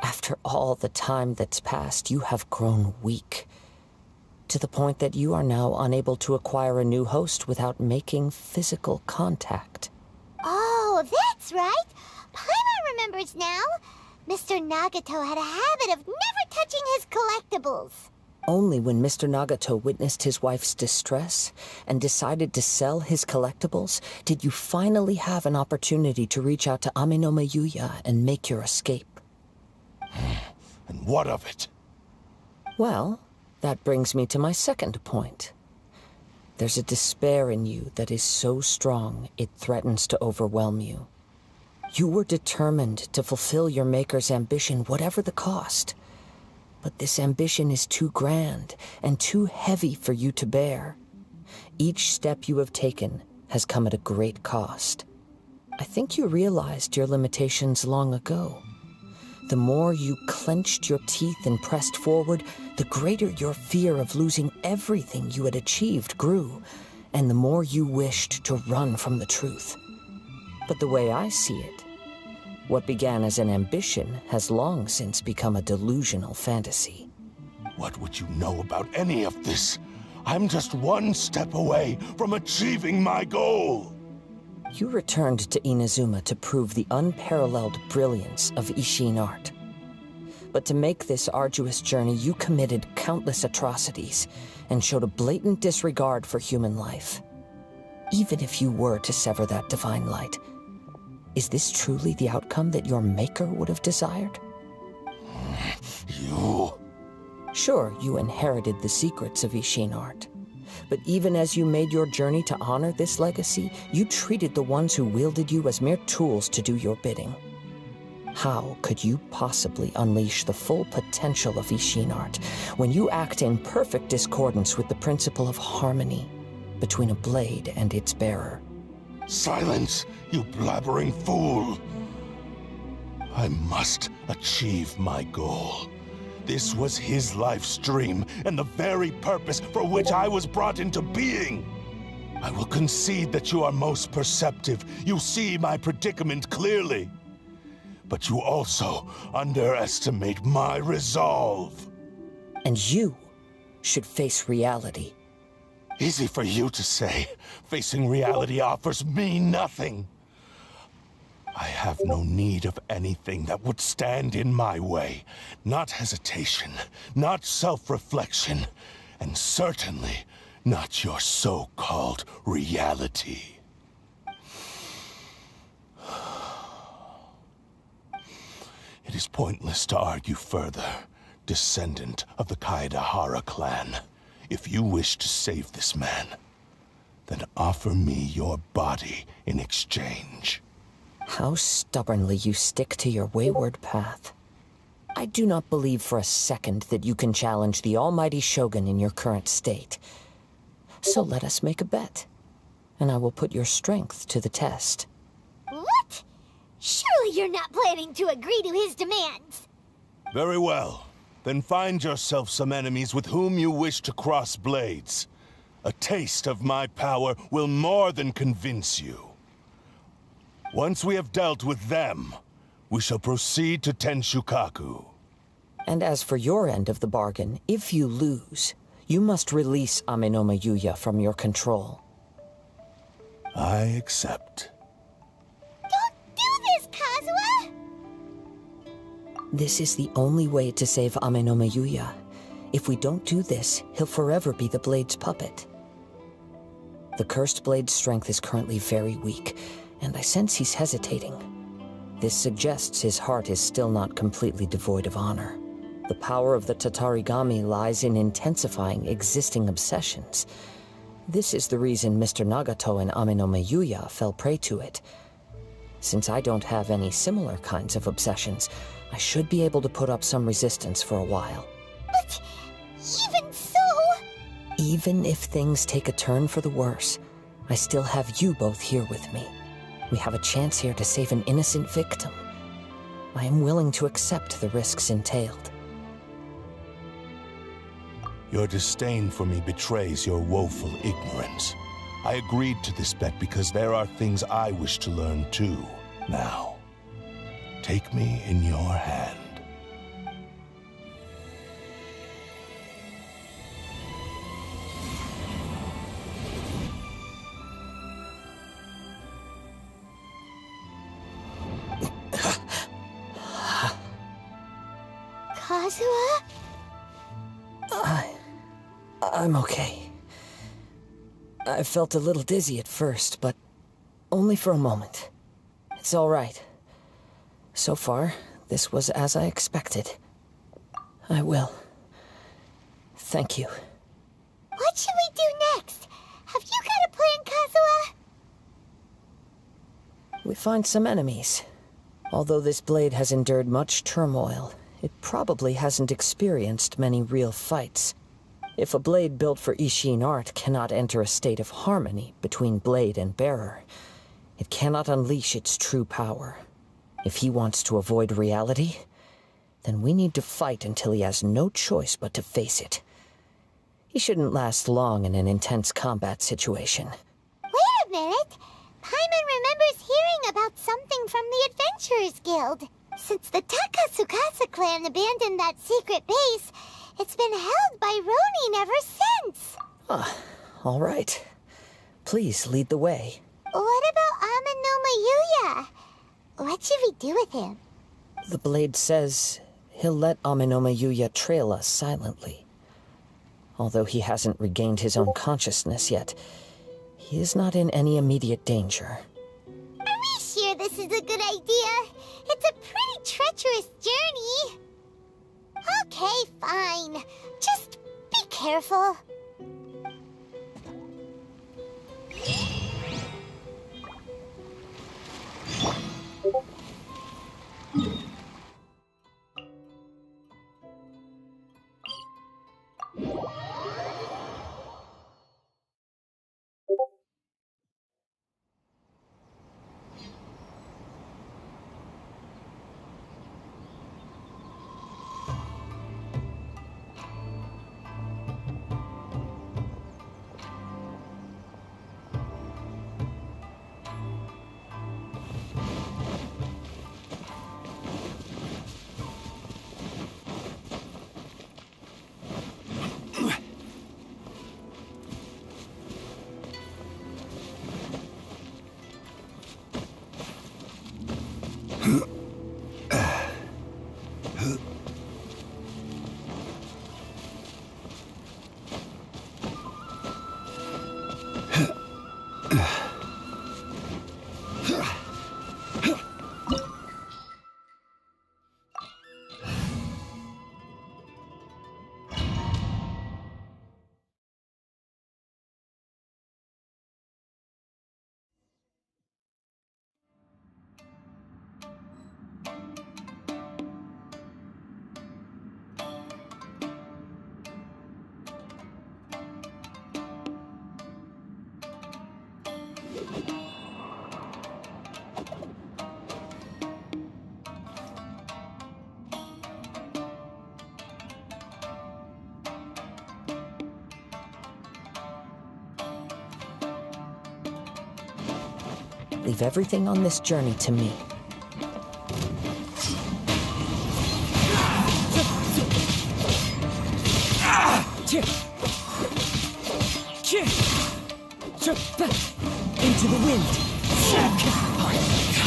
After all the time that's passed, you have grown weak. To the point that you are now unable to acquire a new host without making physical contact. Oh, that's right! Paimon remembers now! Mr. Nagato had a habit of never touching his collectibles. Only when Mr. Nagato witnessed his wife's distress and decided to sell his collectibles did you finally have an opportunity to reach out to Aminome Yuya and make your escape. And what of it? Well, that brings me to my second point. There's a despair in you that is so strong it threatens to overwhelm you. You were determined to fulfill your maker's ambition, whatever the cost. But this ambition is too grand and too heavy for you to bear. Each step you have taken has come at a great cost. I think you realized your limitations long ago. The more you clenched your teeth and pressed forward, the greater your fear of losing everything you had achieved grew, and the more you wished to run from the truth. But the way I see it, what began as an ambition has long since become a delusional fantasy. What would you know about any of this? I'm just one step away from achieving my goal! You returned to Inazuma to prove the unparalleled brilliance of Ishin art. But to make this arduous journey, you committed countless atrocities and showed a blatant disregard for human life. Even if you were to sever that divine light, is this truly the outcome that your maker would have desired? You... Sure, you inherited the secrets of Ishin art. But even as you made your journey to honor this legacy, you treated the ones who wielded you as mere tools to do your bidding. How could you possibly unleash the full potential of Ishin art when you act in perfect discordance with the principle of harmony between a blade and its bearer? Silence, you blabbering fool! I must achieve my goal. This was his life's dream, and the very purpose for which I was brought into being. I will concede that you are most perceptive. You see my predicament clearly. But you also underestimate my resolve. And you should face reality. Easy for you to say. Facing reality offers me nothing. I have no need of anything that would stand in my way. Not hesitation, not self-reflection, and certainly not your so-called reality. It is pointless to argue further, descendant of the Kaedahara clan. If you wish to save this man, then offer me your body in exchange. How stubbornly you stick to your wayward path. I do not believe for a second that you can challenge the almighty Shogun in your current state. So let us make a bet, and I will put your strength to the test. What? Surely you're not planning to agree to his demands. Very well. Then find yourself some enemies with whom you wish to cross blades. A taste of my power will more than convince you. Once we have dealt with them, we shall proceed to Tenshukaku. And as for your end of the bargain, if you lose, you must release Amenoma Yuya from your control. I accept. Don't do this, Kazuha! This is the only way to save Amenoma Yuya. If we don't do this, he'll forever be the Blade's puppet. The Cursed Blade's strength is currently very weak, and I sense he's hesitating. This suggests his heart is still not completely devoid of honor. The power of the Tatarigami lies in intensifying existing obsessions. This is the reason Mr. Nagato and Amenoma Yuya fell prey to it. Since I don't have any similar kinds of obsessions, I should be able to put up some resistance for a while. But even so... Even if things take a turn for the worse, I still have you both here with me. We have a chance here to save an innocent victim. I am willing to accept the risks entailed. Your disdain for me betrays your woeful ignorance. I agreed to this bet because there are things I wish to learn too. Now, take me in your hand. Kazuha? I'm okay. I felt a little dizzy at first, but only for a moment. It's all right. So far, this was as I expected. I will. Thank you. What should we do next? Have you got a plan, Kazuha? We find some enemies. Although this blade has endured much turmoil, it probably hasn't experienced many real fights. If a blade built for Ishin art cannot enter a state of harmony between blade and bearer, it cannot unleash its true power. If he wants to avoid reality, then we need to fight until he has no choice but to face it. He shouldn't last long in an intense combat situation. Wait a minute! Paimon remembers hearing about something from the Adventurers Guild. Since the Takatsukasa clan abandoned that secret base, it's been held by Ronin ever since. Ah, all right. Please lead the way. What about Amenoma Yuya? What should we do with him? The blade says he'll let Amenoma Yuya trail us silently. Although he hasn't regained his own consciousness yet, he is not in any immediate danger. Are we sure this is a good idea? It's a pretty treacherous journey. Okay, fine. Just be careful. Leave everything on this journey to me. Into the wind.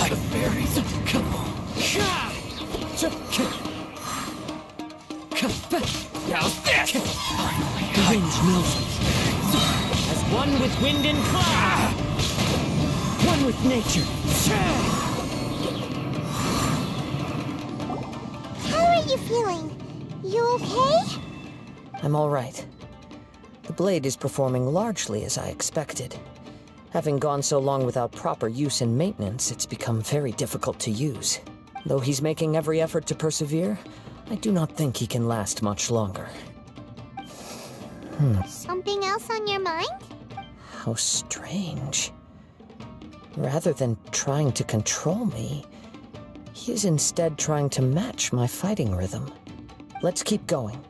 The fairies. Come on. How's this? The wind knows me. As one with wind and cloud. One with nature. How are you feeling? You okay? I'm all right. The blade is performing largely as I expected. Having gone so long without proper use and maintenance, it's become very difficult to use. Though he's making every effort to persevere, I do not think he can last much longer. Something else on your mind? How strange. Rather than trying to control me, he is instead trying to match my fighting rhythm. Let's keep going.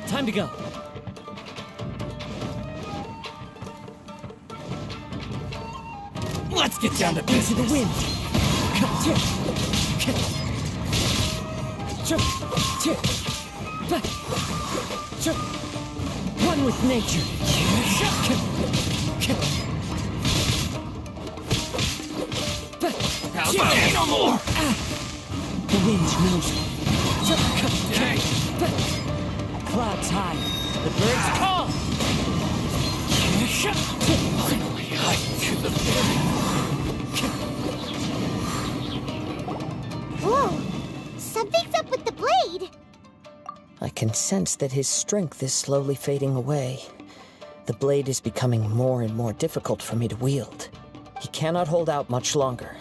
Time to go. Let's get down to business. Into the wind. One with nature. How's that? No more! The wind knows me. Clouds high. The birds call. Finally, hide to the fairy. Whoa! Something's up with the blade! I can sense that his strength is slowly fading away. The blade is becoming more and more difficult for me to wield. He cannot hold out much longer.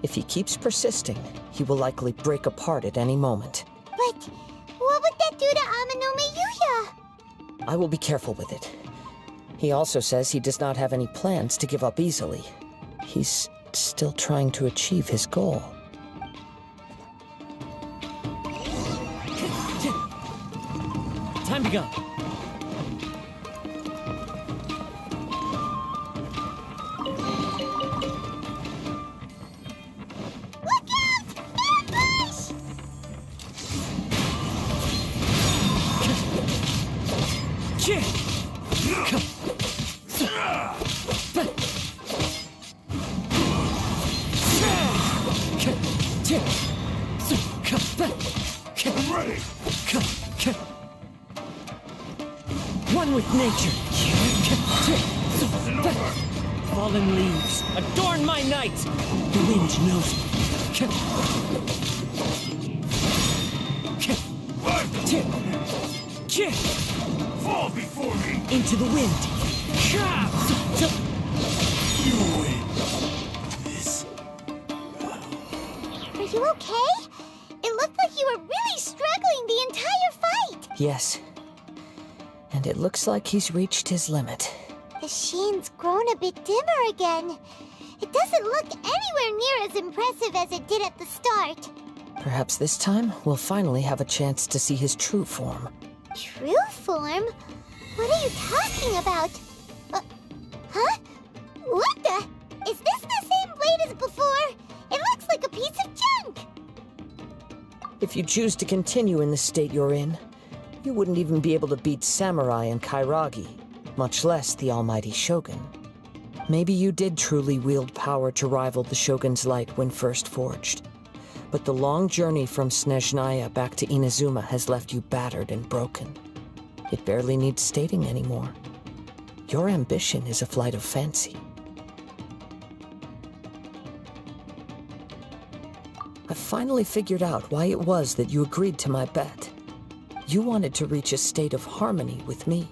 If he keeps persisting, he will likely break apart at any moment. But what would that do to Amano Miyuya? I will be careful with it. He also says he does not have any plans to give up easily. He's still trying to achieve his goal. Time to go. One with nature. Fallen leaves adorn my night. The wind knows me. Fall before me! Into the wind! You win! This... Are you okay? It looked like you were really struggling the entire fight! Yes. And it looks like he's reached his limit. The shine's grown a bit dimmer again. It doesn't look anywhere near as impressive as it did at the start. Perhaps this time, we'll finally have a chance to see his true form. True form? What are you talking about? Huh? What the? Is this the same blade as before? It looks like a piece of junk! If you choose to continue in the state you're in, you wouldn't even be able to beat Samurai and Kairagi, much less the almighty Shogun. Maybe you did truly wield power to rival the Shogun's light when first forged. But the long journey from Snezhnaya back to Inazuma has left you battered and broken. It barely needs stating anymore. Your ambition is a flight of fancy. I finally figured out why it was that you agreed to my bet. You wanted to reach a state of harmony with me.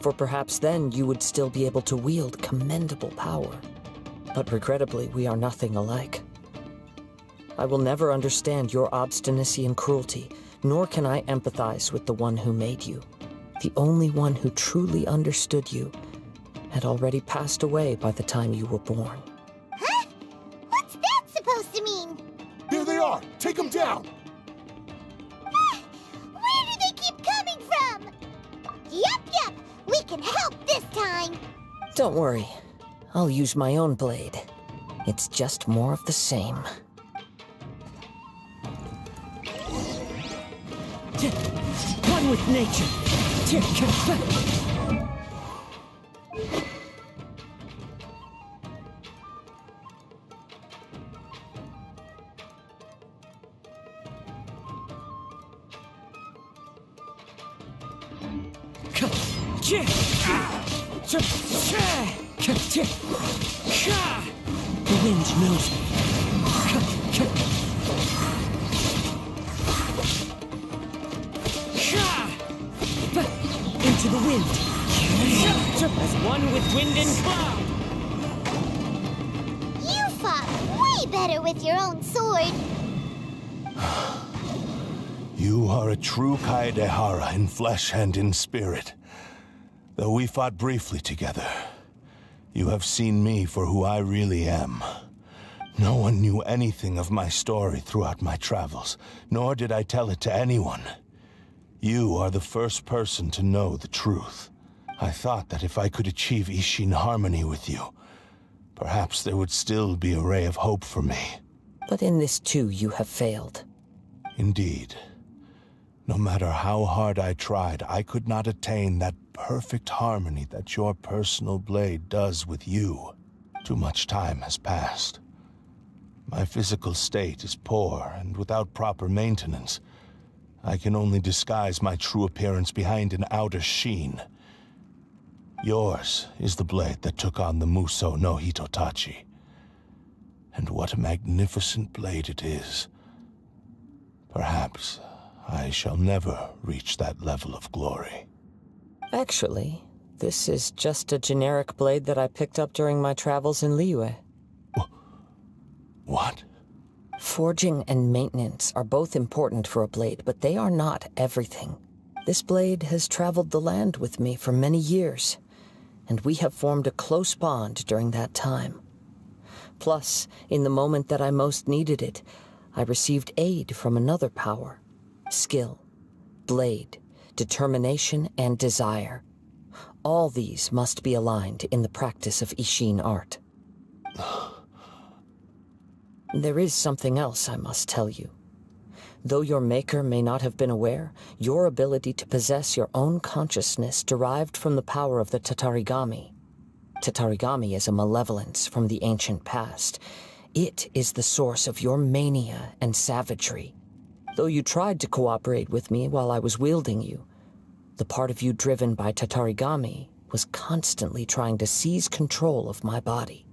For perhaps then you would still be able to wield commendable power. But regrettably, we are nothing alike. I will never understand your obstinacy and cruelty, nor can I empathize with the one who made you. The only one who truly understood you had already passed away by the time you were born. Huh? What's that supposed to mean? There they are! Take them down! Where do they keep coming from? Yup, we can help this time! Don't worry, I'll use my own blade. It's just more of the same. One with nature! The wind knows me. Into the wind. As one with wind and cloud. You fought way better with your own sword. You are a true Kaedehara in flesh and in spirit. Though we fought briefly together, you have seen me for who I really am. No one knew anything of my story throughout my travels, nor did I tell it to anyone. You are the first person to know the truth. I thought that if I could achieve Ishin harmony with you, perhaps there would still be a ray of hope for me. But in this too, you have failed. Indeed. No matter how hard I tried, I could not attain that perfect harmony that your personal blade does with you. Too much time has passed. My physical state is poor, and without proper maintenance, I can only disguise my true appearance behind an outer sheen. Yours is the blade that took on the Muso no Hitotachi. And what a magnificent blade it is. Perhaps I shall never reach that level of glory. Actually, this is just a generic blade that I picked up during my travels in Liyue. What? Forging and maintenance are both important for a blade, but they are not everything. This blade has traveled the land with me for many years, and we have formed a close bond during that time. Plus, in the moment that I most needed it, I received aid from another power. Skill, blade, determination, and desire. All these must be aligned in the practice of Ishin art. There is something else I must tell you. Though your maker may not have been aware, your ability to possess your own consciousness derived from the power of the Tatarigami. Tatarigami is a malevolence from the ancient past. It is the source of your mania and savagery. Though you tried to cooperate with me while I was wielding you, the part of you driven by Tatarigami was constantly trying to seize control of my body.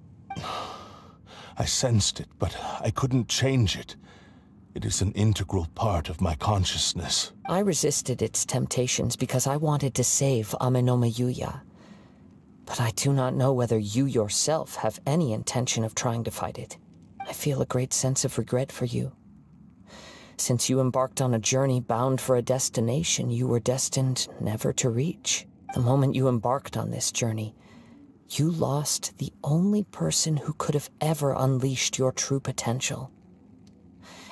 I sensed it, but I couldn't change it. It is an integral part of my consciousness. I resisted its temptations because I wanted to save Amenoma Yuya. But I do not know whether you yourself have any intention of trying to fight it. I feel a great sense of regret for you. Since you embarked on a journey bound for a destination you were destined never to reach. The moment you embarked on this journey, you lost the only person who could have ever unleashed your true potential.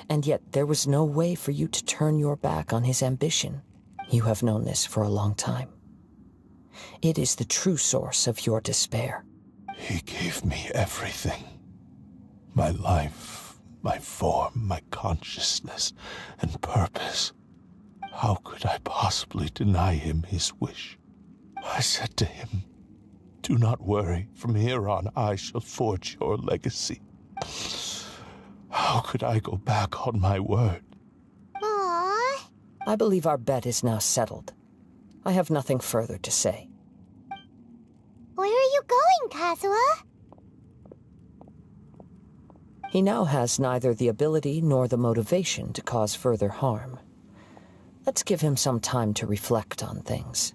And yet there was no way for you to turn your back on his ambition. You have known this for a long time. It is the true source of your despair. He gave me everything. My life, my form, my consciousness, and purpose. How could I possibly deny him his wish? I said to him, "Do not worry, from here on I shall forge your legacy." How could I go back on my word? Aww. I believe our bet is now settled. I have nothing further to say. Where are you going, Kazuha? He now has neither the ability nor the motivation to cause further harm. Let's give him some time to reflect on things.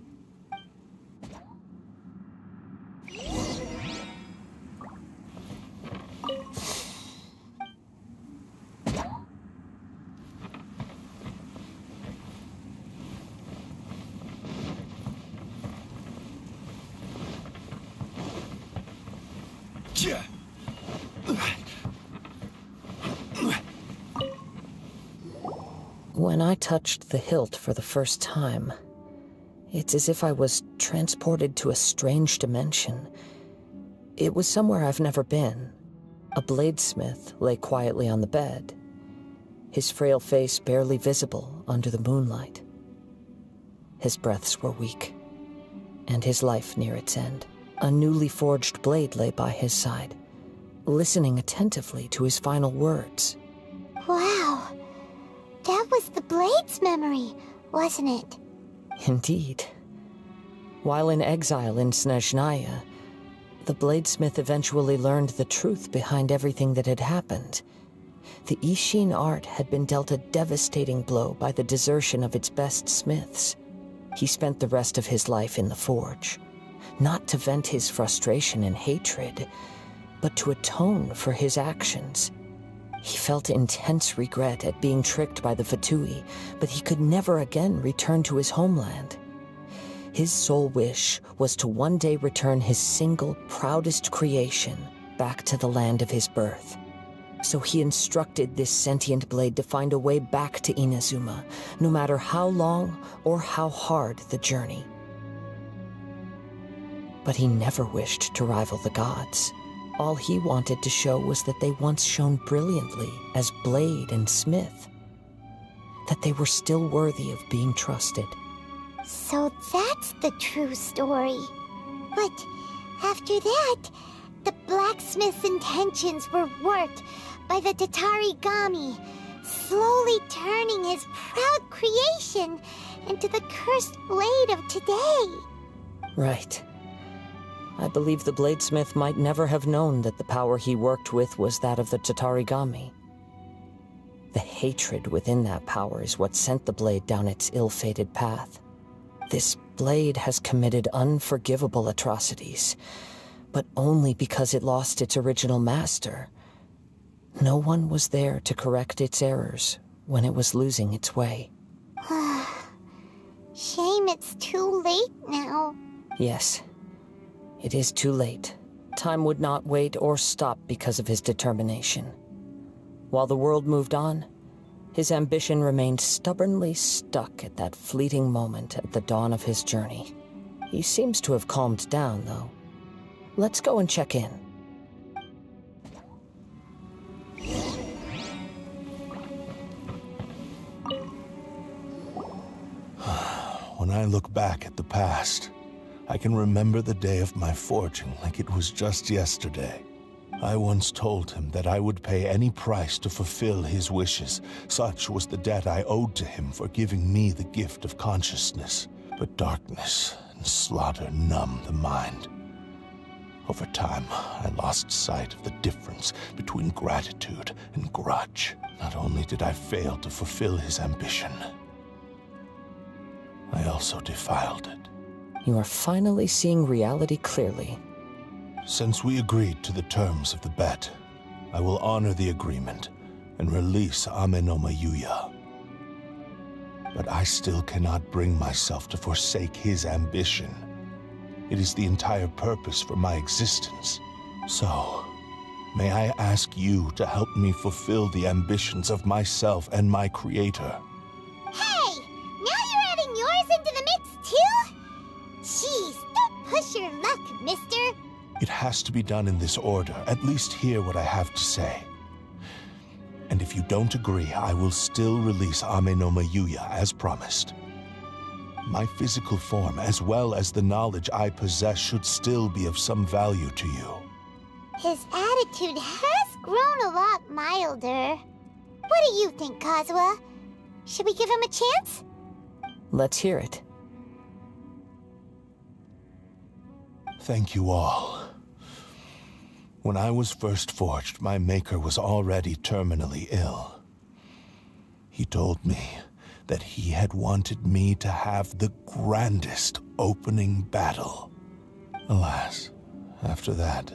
When I touched the hilt for the first time, it's as if I was transported to a strange dimension. It was somewhere I've never been. A bladesmith lay quietly on the bed, his frail face barely visible under the moonlight. His breaths were weak, and his life near its end. A newly forged blade lay by his side, listening attentively to his final words. Wow. That was the Blade's memory, wasn't it? Indeed. While in exile in Snezhnaya, the bladesmith eventually learned the truth behind everything that had happened. The Ishin art had been dealt a devastating blow by the desertion of its best smiths. He spent the rest of his life in the forge, not to vent his frustration and hatred, but to atone for his actions. He felt intense regret at being tricked by the Fatui, but he could never again return to his homeland. His sole wish was to one day return his single, proudest creation back to the land of his birth. So he instructed this sentient blade to find a way back to Inazuma, no matter how long or how hard the journey. But he never wished to rival the gods. All he wanted to show was that they once shone brilliantly as blade and smith, that they were still worthy of being trusted. So that's the true story. But after that, the blacksmith's intentions were worked by the Tatarigami, slowly turning his proud creation into the cursed blade of today. Right. I believe the bladesmith might never have known that the power he worked with was that of the Tatarigami. The hatred within that power is what sent the blade down its ill-fated path. This blade has committed unforgivable atrocities, but only because it lost its original master. No one was there to correct its errors when it was losing its way. Shame it's too late now. Yes. It is too late. Time would not wait or stop because of his determination. While the world moved on, his ambition remained stubbornly stuck at that fleeting moment at the dawn of his journey. He seems to have calmed down, though. Let's go and check in. When I look back at the past, I can remember the day of my forging like it was just yesterday. I once told him that I would pay any price to fulfill his wishes. Such was the debt I owed to him for giving me the gift of consciousness. But darkness and slaughter numb the mind. Over time, I lost sight of the difference between gratitude and grudge. Not only did I fail to fulfill his ambition, I also defiled it. You are finally seeing reality clearly. Since we agreed to the terms of the bet, I will honor the agreement and release Amenoma Yuya. But I still cannot bring myself to forsake his ambition. It is the entire purpose for my existence. So, may I ask you to help me fulfill the ambitions of myself and my creator? Hey! Now you're adding yours into the mix, too? Jeez, don't push your luck, mister. It has to be done in this order. At least hear what I have to say. And if you don't agree, I will still release Amenoma Yuya as promised. My physical form, as well as the knowledge I possess, should still be of some value to you. His attitude has grown a lot milder. What do you think, Kazuha? Should we give him a chance? Let's hear it. Thank you all. When I was first forged, my maker was already terminally ill. He told me that he had wanted me to have the grandest opening battle. Alas, after that,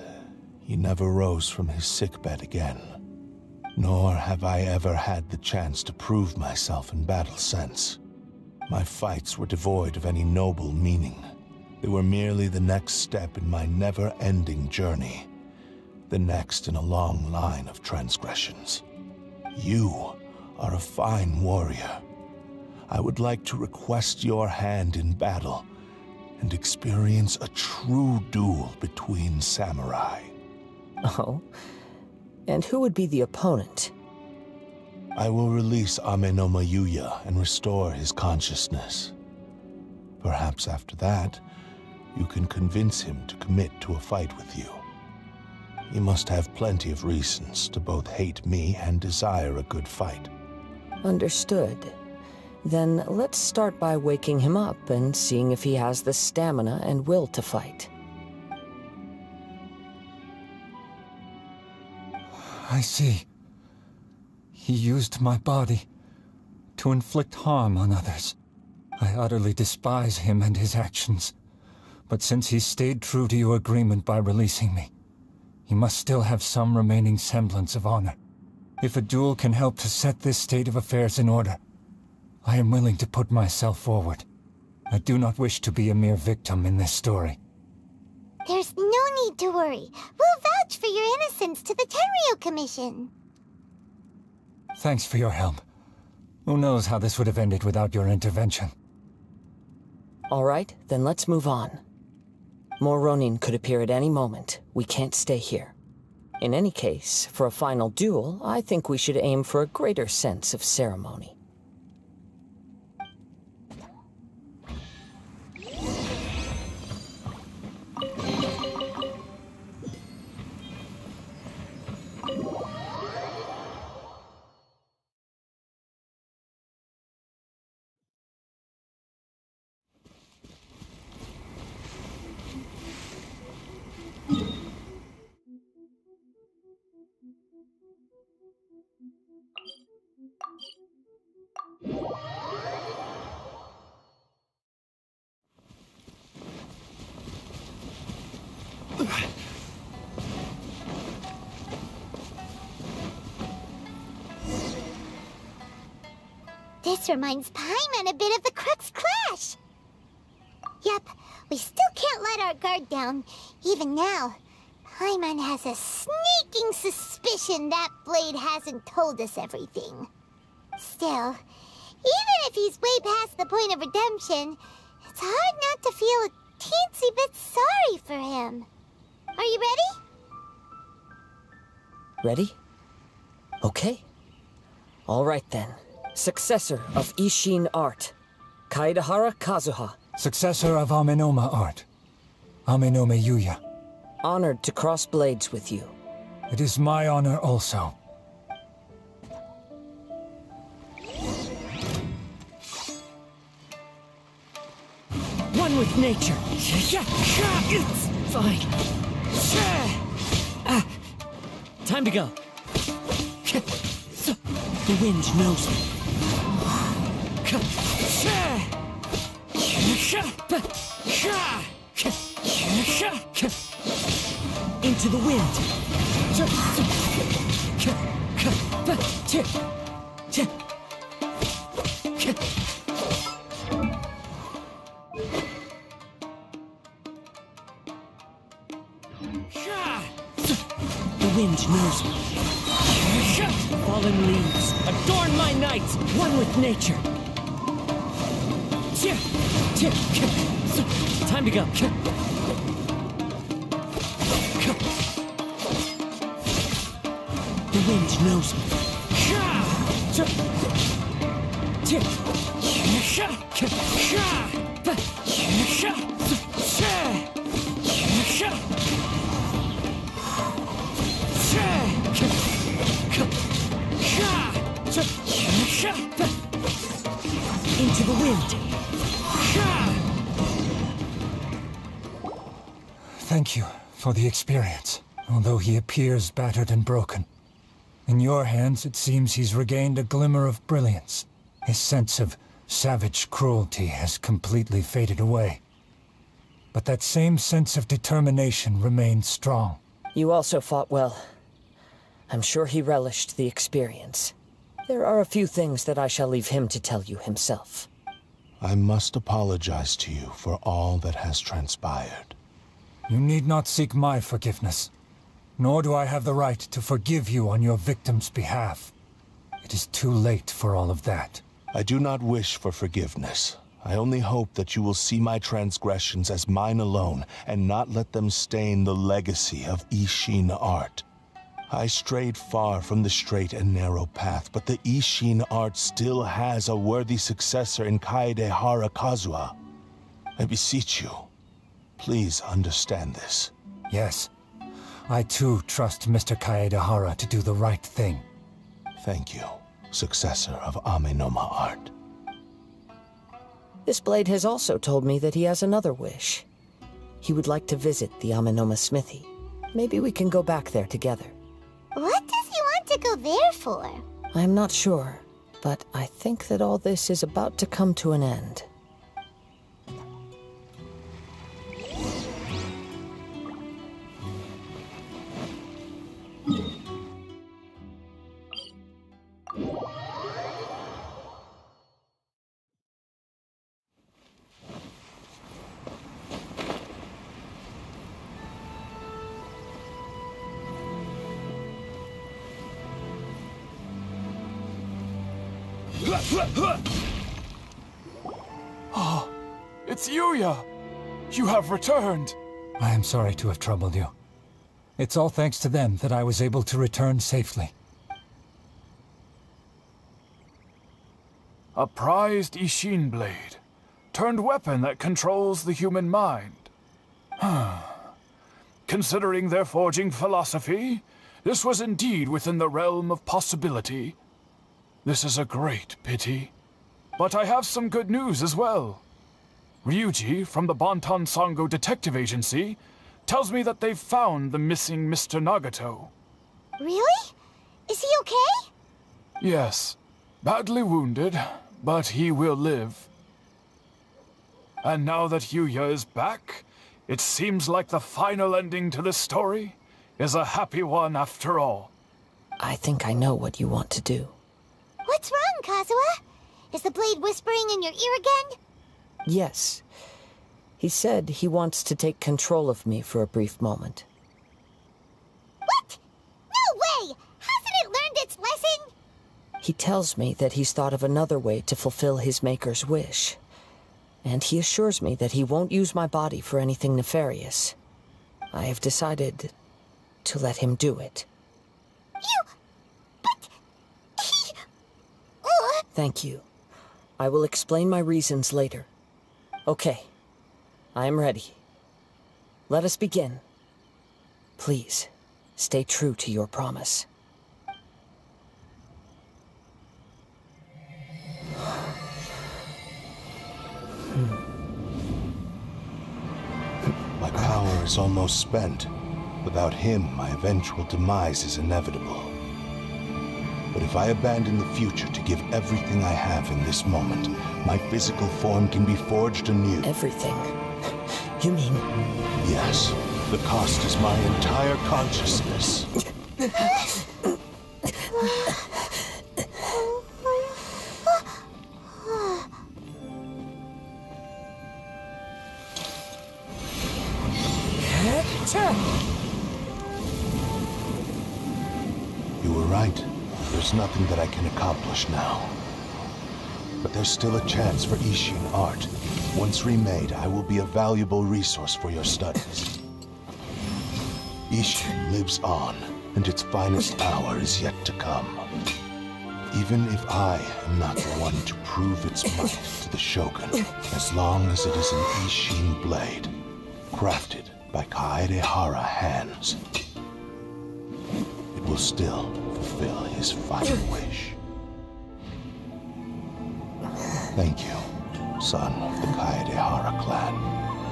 he never rose from his sickbed again. Nor have I ever had the chance to prove myself in battle since. My fights were devoid of any noble meaning. They were merely the next step in my never-ending journey. The next in a long line of transgressions. You are a fine warrior. I would like to request your hand in battle and experience a true duel between samurai. Oh? And who would be the opponent? I will release Amenoma Yuya and restore his consciousness. Perhaps after that, you can convince him to commit to a fight with you. He must have plenty of reasons to both hate me and desire a good fight. Understood. Then let's start by waking him up and seeing if he has the stamina and will to fight. I see. He used my body to inflict harm on others. I utterly despise him and his actions. But since he stayed true to your agreement by releasing me, he must still have some remaining semblance of honor. If a duel can help to set this state of affairs in order, I am willing to put myself forward. I do not wish to be a mere victim in this story. There's no need to worry. We'll vouch for your innocence to the Tenryo Commission. Thanks for your help. Who knows how this would have ended without your intervention. All right, then let's move on. More Ronin could appear at any moment. We can't stay here. In any case, for a final duel, I think we should aim for a greater sense of ceremony. This reminds Paimon a bit of the Crux Clash. Yep, we still can't let our guard down. Even now, Paimon has a sneaking suspicion that blade hasn't told us everything. Still, even if he's way past the point of redemption, it's hard not to feel a teensy bit sorry for him. Are you ready? Ready? Okay. All right then. Successor of Ishin art, Kaedahara Kazuha. Successor of Amenoma art, Amenoma Yuya. Honored to cross blades with you. It is my honor also. One with nature. It's fine. Time to go. The wind knows me. Into the wind. The wind knows me. Fallen leaves, adorn my night, one with nature. Time to go. The wind knows me. Into the wind. Thank you for the experience, although he appears battered and broken. In your hands, it seems he's regained a glimmer of brilliance. His sense of savage cruelty has completely faded away. But that same sense of determination remains strong. You also fought well. I'm sure he relished the experience. There are a few things that I shall leave him to tell you himself. I must apologize to you for all that has transpired. You need not seek my forgiveness. Nor do I have the right to forgive you on your victim's behalf. It is too late for all of that. I do not wish for forgiveness. I only hope that you will see my transgressions as mine alone, and not let them stain the legacy of Ishin art. I strayed far from the straight and narrow path, but the Ishin art still has a worthy successor in Kaedehara Kazuha. I beseech you, please understand this. Yes. I too trust Mr. Kaedehara to do the right thing. Thank you, successor of Amenoma art. This blade has also told me that he has another wish. He would like to visit the Amenoma smithy. Maybe we can go back there together. What does he want to go there for? I'm not sure, but I think that all this is about to come to an end. Oh, it's Yuya! You have returned! I am sorry to have troubled you. It's all thanks to them that I was able to return safely. A prized Ishin blade, turned weapon that controls the human mind. Considering their forging philosophy, this was indeed within the realm of possibility. This is a great pity. But I have some good news as well. Ryuji, from the Bantan Sango Detective Agency, tells me that they've found the missing Mr. Nagato. Really? Is he okay? Yes. Badly wounded, but he will live. And now that Yuya is back, it seems like the final ending to this story is a happy one after all. I think I know what you want to do. What's wrong, Kazuha? Is the blade whispering in your ear again? Yes. He said he wants to take control of me for a brief moment. What? No way! Hasn't it learned its lesson? He tells me that he's thought of another way to fulfill his maker's wish. And he assures me that he won't use my body for anything nefarious. I have decided to let him do it. But he... Thank you. I will explain my reasons later. Okay. I am ready. Let us begin. Please, stay true to your promise. My power is almost spent. Without him, my eventual demise is inevitable. But if I abandon the future to give everything I have in this moment, my physical form can be forged anew. Everything? You mean... Yes. The cost is my entire consciousness. You were right. There's nothing that I can accomplish now. But there's still a chance for Ishin art. Once remade, I will be a valuable resource for your studies. Ishin lives on, and its finest hour is yet to come. Even if I am not the one to prove its might to the Shogun, as long as it is an Ishin blade, crafted by Kaedehara hands, it will still fulfill his final wish. Thank you, son of the Kaedehara clan.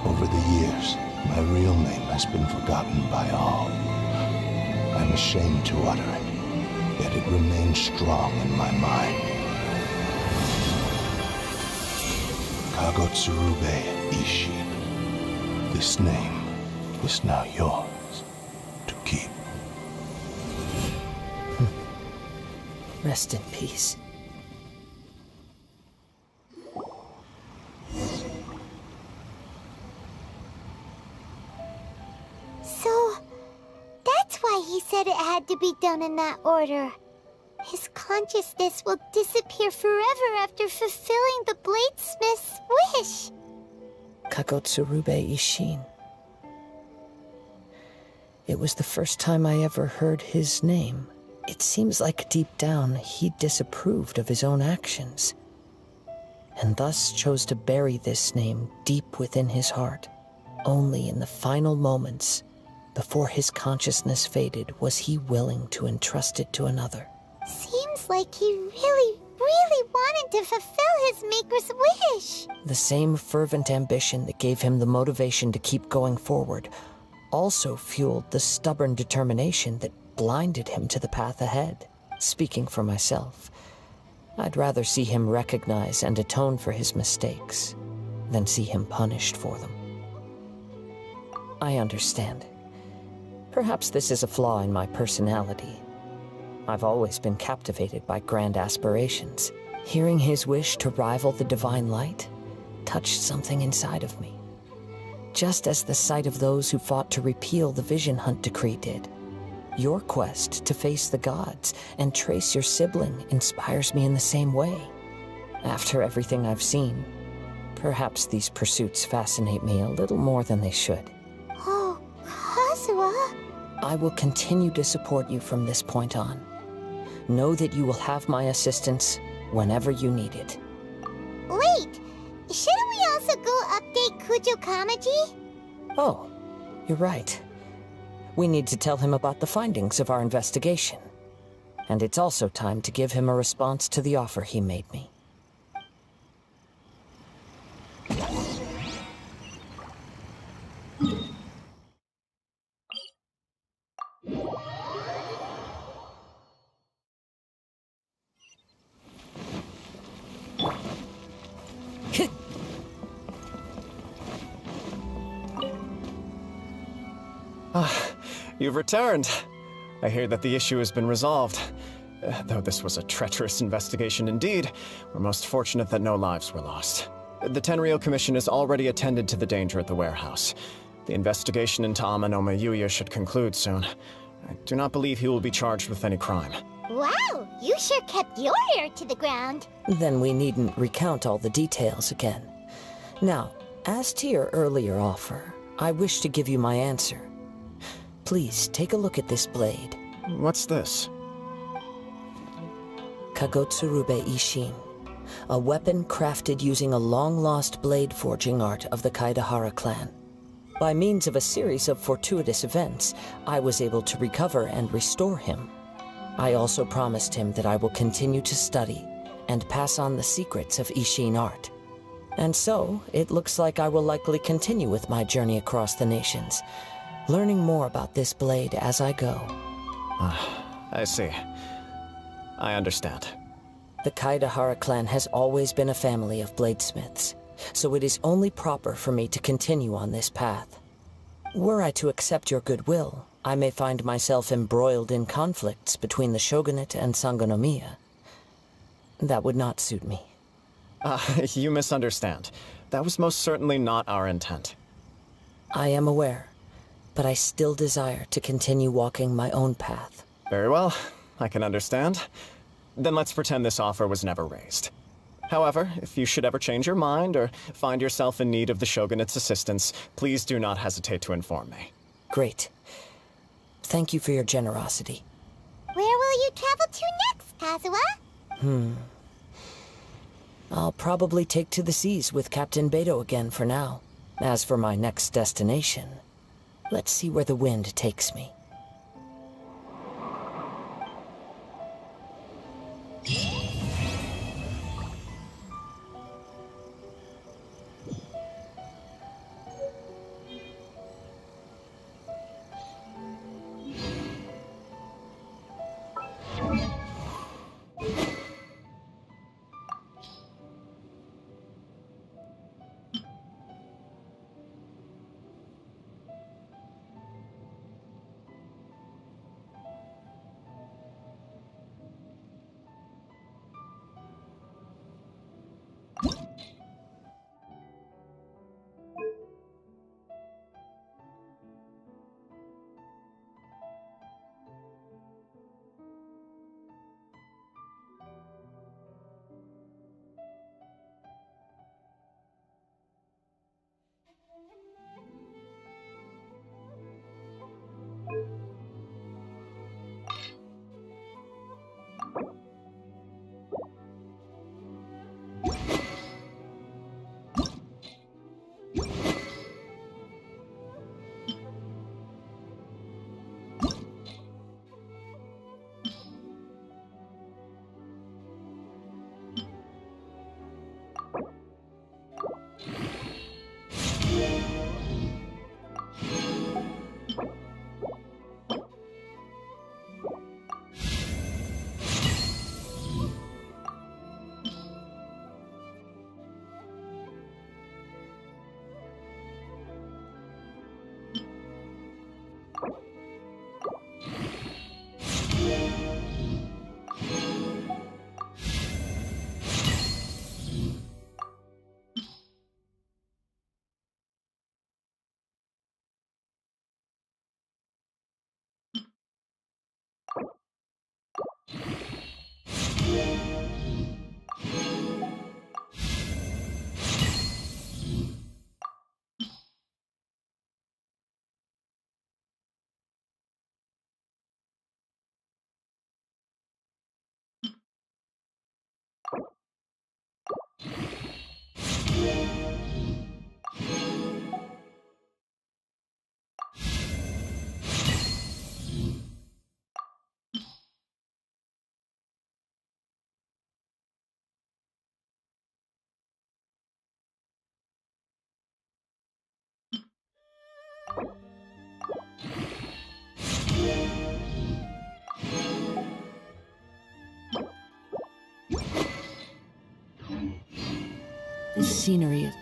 Over the years, my real name has been forgotten by all. I'm ashamed to utter it, yet it remains strong in my mind. Kagotsurube Ishin. This name is now yours to keep. Rest in peace. So, that's why he said it had to be done in that order. His consciousness will disappear forever after fulfilling the bladesmith's wish. Kagotsurube Ishin. It was the first time I ever heard his name. It seems like deep down he disapproved of his own actions, and thus chose to bury this name deep within his heart. Only in the final moments, before his consciousness faded, was he willing to entrust it to another. Seems like he really wanted to fulfill his maker's wish. The same fervent ambition that gave him the motivation to keep going forward also fueled the stubborn determination that blinded him to the path ahead. Speaking for myself, I'd rather see him recognize and atone for his mistakes than see him punished for them. I understand. Perhaps this is a flaw in my personality. I've always been captivated by grand aspirations. Hearing his wish to rival the divine light touched something inside of me, just as the sight of those who fought to repeal the Vision Hunt decree did. Your quest to face the gods and trace your sibling inspires me in the same way. After everything I've seen, perhaps these pursuits fascinate me a little more than they should. Oh, Kazuha? I will continue to support you from this point on. Know that you will have my assistance whenever you need it. Wait, shouldn't we also go update Kujo Kamaji? Oh, you're right. We need to tell him about the findings of our investigation. And it's also time to give him a response to the offer he made me. You've returned. I hear that the issue has been resolved. Though this was a treacherous investigation indeed, we're most fortunate that no lives were lost. The Tenryou Commission has already attended to the danger at the warehouse. The investigation into Amanoma Yuya should conclude soon. I do not believe he will be charged with any crime. Wow, you sure kept your ear to the ground. Then we needn't recount all the details again. Now, as to your earlier offer, I wish to give you my answer. Please, take a look at this blade. What's this? Kagotsurube Ishin. A weapon crafted using a long-lost blade forging art of the Kaedehara clan. By means of a series of fortuitous events, I was able to recover and restore him. I also promised him that I will continue to study and pass on the secrets of Ishin art. And so, it looks like I will likely continue with my journey across the nations. learning more about this blade as I go. I see. I understand. The Kaedahara clan has always been a family of bladesmiths, so it is only proper for me to continue on this path. Were I to accept your goodwill, I may find myself embroiled in conflicts between the shogunate and Sangonomiya. That would not suit me. You misunderstand. That was most certainly not our intent. I am aware, but I still desire to continue walking my own path. Very well. I can understand. Then let's pretend this offer was never raised. However, if you should ever change your mind or find yourself in need of the Shogunate's assistance, please do not hesitate to inform me. Great. Thank you for your generosity. Where will you travel to next, Kazuha? I'll probably take to the seas with Captain Beto again for now. As for my next destination, let's see where the wind takes me. This scenery is...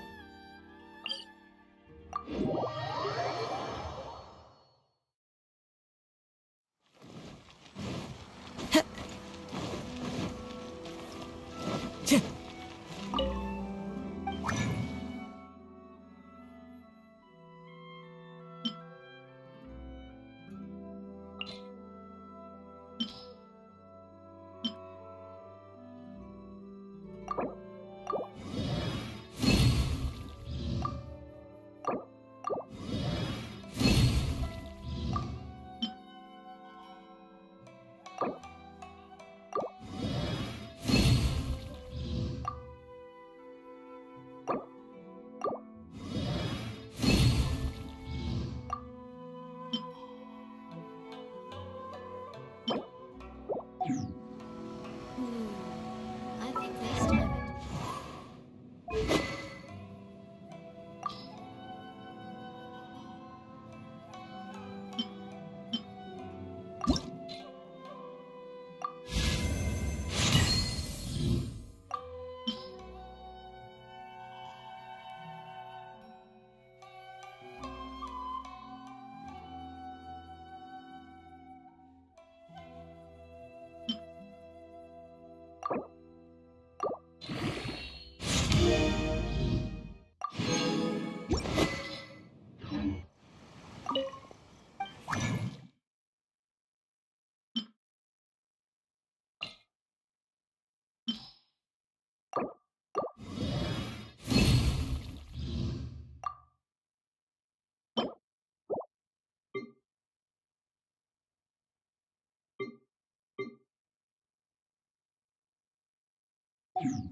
Bye.